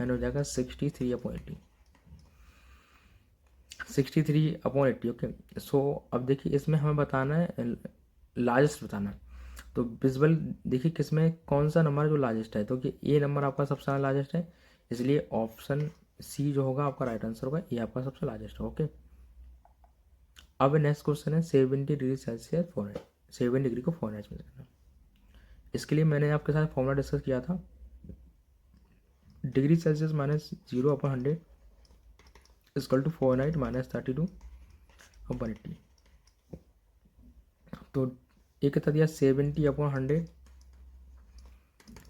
एंड हो जाएगा 63/80, 63/80। ओके, सो अब देखिए इसमें हमें बताना है लार्जेस्ट बताना है, तो विजिबल देखिए किसमें कौन सा नंबर जो लार्जेस्ट है, तो कि ए नंबर आपका सबसे ज़्यादा लार्जेस्ट है, इसलिए ऑप्शन सी जो होगा आपका राइट आंसर होगा, ये आपका सबसे लार्जेस्ट है। ओके, अब नेक्स्ट क्वेश्चन है 70 डिग्री सेल्सियस फॉर 7 डिग्री को फ़ारेनहाइट में करना। इसके लिए मैंने आपके साथ फॉर्मूला डिस्कस किया था, degree Celsius minus 0/100 equal to Fahrenheit minus 32/180। तो ये कितना दिया 70/100,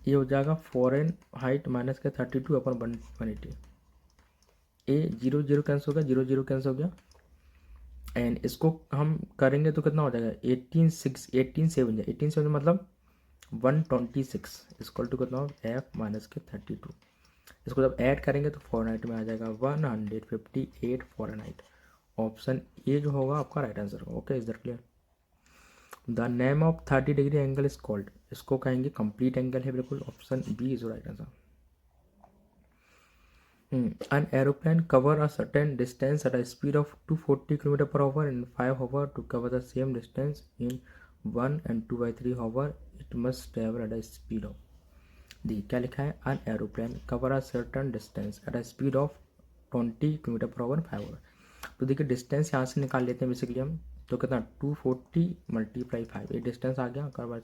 ये हो जाएगा फ़ारेनहाइट माइनस का 32/180। ए 0 0 कैंसिल हो गया, 0 0 कैंसिल हो गया, एंड इसको हम करेंगे तो कितना हो जाएगा 18 मतलब 126 इक्वल टू कितना हो एफ माइनस के 32। इसको जब ऐड करेंगे तो फ़ारेनहाइट में आ जाएगा 158 फ़ारेनहाइट। ऑप्शन ए जो होगा आपका राइट आंसर होगा। Okay, is that clear? The name of 30 degree angle is called, इसको कहेंगे कंप्लीट एंगल है बिल्कुल। Option B is right answer. An aeroplane cover a certain distance at a speed of 240 km/h in 5 hours. To cover the same distance in 1 and 2/3 hours, it must travel at a speed of, दी क्या लिखा है, an aeroplane cover a certain distance at a speed of 20 km/h in 5 hours। तो देखिए distance यहाँ से निकाल लेते हैं बेसिकली हम, तो कितना 240 × 5, ये डिस्टेंस आ गया कवर।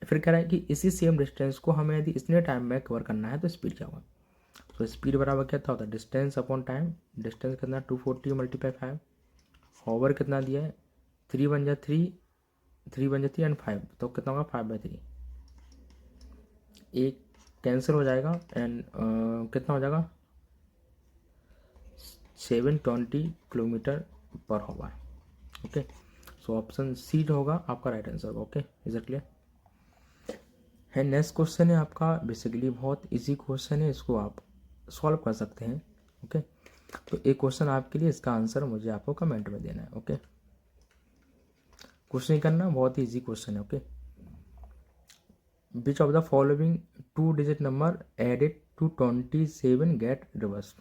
फिर कह रहा है कि इसी सेम डिस्टेंस को हमें यदि इतने टाइम में कवर करना है तो स्पीड क्या होगा। तो स्पीड बराबर क्या होता है डिस्टेंस अपॉन टाइम। डिस्टेंस कितना 240 × 5, हॉवर कितना दिया है 3 × 3 एंड 5, तो कितना होगा 5/3। एक कैंसिल हो जाएगा एंड कितना हो जाएगा 720 km/h। Okay, so option C जो होगा आपका राइट आंसर होगा। Okay, is it clear? है नेक्स्ट क्वेश्चन है आपका, बेसिकली बहुत इजी क्वेश्चन है, इसको आप सॉल्व कर सकते हैं। ओके, तो एक क्वेश्चन आपके लिए, इसका आंसर मुझे आपको कमेंट में देना है। ओके, कुछ नहीं करना, बहुत ही इजी क्वेश्चन है। Okay, which of the following 2 digit number added to 27 get reverse.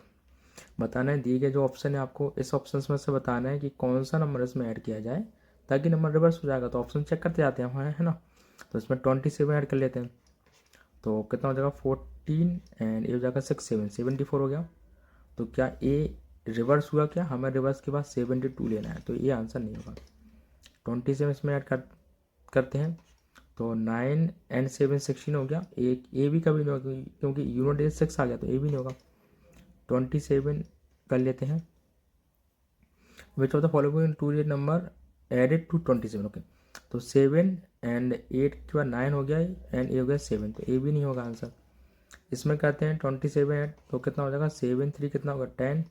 बताना है, दिए गए जो ऑप्शन है आपको इस ऑप्शन में से बताना है कि कौन सा नंबर इसमें ऐड किया जाए ताकि नंबर रिवर्स हो जाएगा। तो ऑप्शन चेक करते जाते हैं है ना। तो इसमें 27 ऐड कर लेते हैं, तो कितना हो जाएगा 14 एंड ये हो जाएगा 6 7 74 हो गया। तो क्या ए रिवर्स हुआ? क्या हमें रिवर्स के बाद 72 लेना है, तो ये आंसर नहीं होगा। 27 इसमें ऐड करते हैं, तो 9 एंड 7 16 हो गया। एक ए भी कभी नहीं होगा क्योंकि यूनिट 6 आ गया, तो ए भी नहीं होगा। 27 कर लेते हैं। Which of the following 2 digit number added to 27। Okay, तो 7 एंड 8 के बाद 9 हो गया एंड ए हो गया 7, तो ए भी नहीं होगा आंसर। इसमें करते हैं 27 ऐड, तो कितना हो जाएगा 7 3 कितना होगा 10,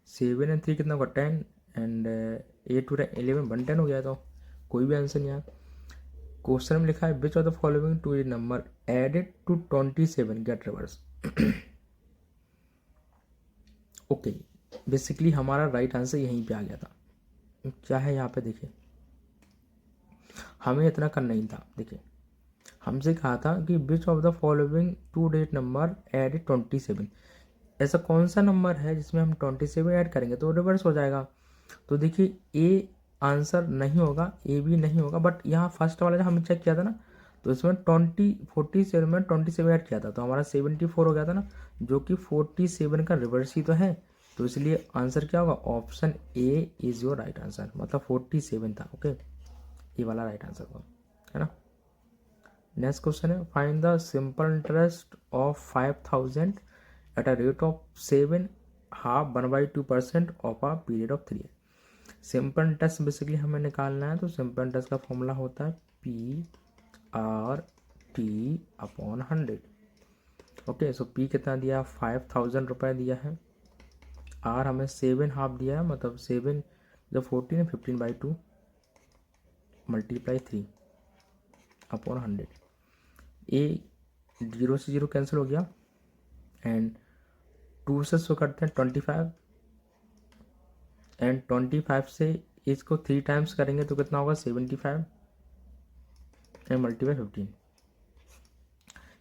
7 एंड 3 कितना होगा 10 एंड 8 2 11 110 हो गया। तो कोई भी आंसर नहीं आया। क्वेश्चन में लिखा है which of the following 2 digit number added to 27 get reverse. Okay, basically हमारा राइट आंसर यहीं पे आ गया था। क्या है यहाँ पे देखिए, हमें इतना करना नहीं था। देखिए हमसे कहा था कि which of the following 2 digit number added 27, ऐसा कौन सा नंबर है जिसमें हम 27 ऐड करेंगे तो रिवर्स हो जाएगा। तो देखिए ए आंसर नहीं होगा, ए भी नहीं होगा, बट यहाँ फर्स्ट वाला जो हमने चेक किया था ना, तो इसमें 47 में 27 ऐड किया था, तो हमारा 74 हो गया था ना, जो कि 47 का रिवर्स ही तो है। तो इसलिए आंसर क्या होगा, option A is your right answer, मतलब 47 था। ओके, ये वाला राइट आंसर होगा, है ना। नेक्स्ट क्वेश्चन है, find the simple interest of 5000 at a rate of 7 half 1/2% of a period of 3 year. Simple interest basically हमें निकालना है, तो सिंपल इंटरेस्ट का फॉर्मूला होता है PRT/100। ओके, सो P कितना दिया 5000 रुपये दिया है, R हमें 7 हाफ दिया है, मतलब 7 जब 14 है 15/2 × 3/100। ए 0 से 0 कैंसिल हो गया एंड 2 से शो करते हैं 25 एंड 25 से इसको 3 टाइम्स करेंगे तो कितना होगा 75 एंड × 15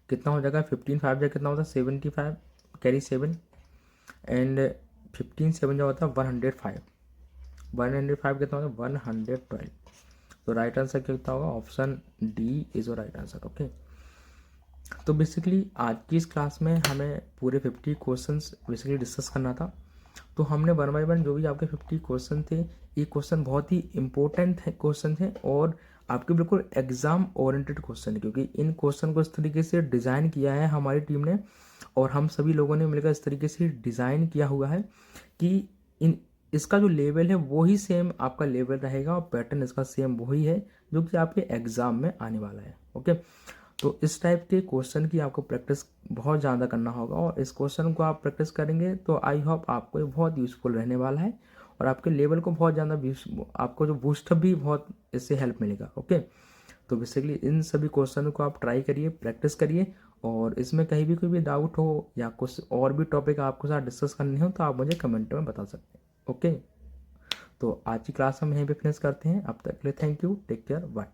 कितना हो जाएगा 15 5 जब कितना होता है 75 कैरी 7 एंड 15 7 जब होता है 105 कितना होता है 112। तो राइट आंसर कितना होगा, option D is your right answer. Okay, तो बेसिकली आज की इस क्लास में हमें पूरे 50 क्वेश्चंस बेसिकली डिस्कस करना था। तो हमने 1 बाय 1 जो भी आपके 50 क्वेश्चन थे, ये क्वेश्चन बहुत ही इम्पोर्टेंट है क्वेश्चन थे, और आपके बिल्कुल एग्ज़ाम ओरिएंटेड क्वेश्चन है, क्योंकि इन क्वेश्चन को इस तरीके से डिज़ाइन किया है हमारी टीम ने और हम सभी लोगों ने मिलकर इस तरीके से डिज़ाइन किया हुआ है कि इन इसका जो लेवल है वो ही सेम आपका लेवल रहेगा और पैटर्न इसका सेम वही है जो कि आपके एग्ज़ाम में आने वाला है। ओके, तो इस टाइप के क्वेश्चन की आपको प्रैक्टिस बहुत ज़्यादा करना होगा और इस क्वेश्चन को आप प्रैक्टिस करेंगे तो आई होप आपको ये बहुत यूज़फुल रहने वाला है और आपके लेवल को बहुत ज़्यादा आपको जो बूस्टअप भी बहुत इससे हेल्प मिलेगा। ओके, तो बेसिकली इन सभी क्वेश्चन को आप ट्राई करिए, प्रैक्टिस करिए और इसमें कहीं भी कोई भी डाउट हो या कुछ और भी टॉपिक आपके साथ डिस्कस करने हो तो आप मुझे कमेंट में बता सकते हैं। ओके, तो आज की क्लास हम यहीं पे फिनिश करते हैं। अब तक के लिए thank you, take care, bye.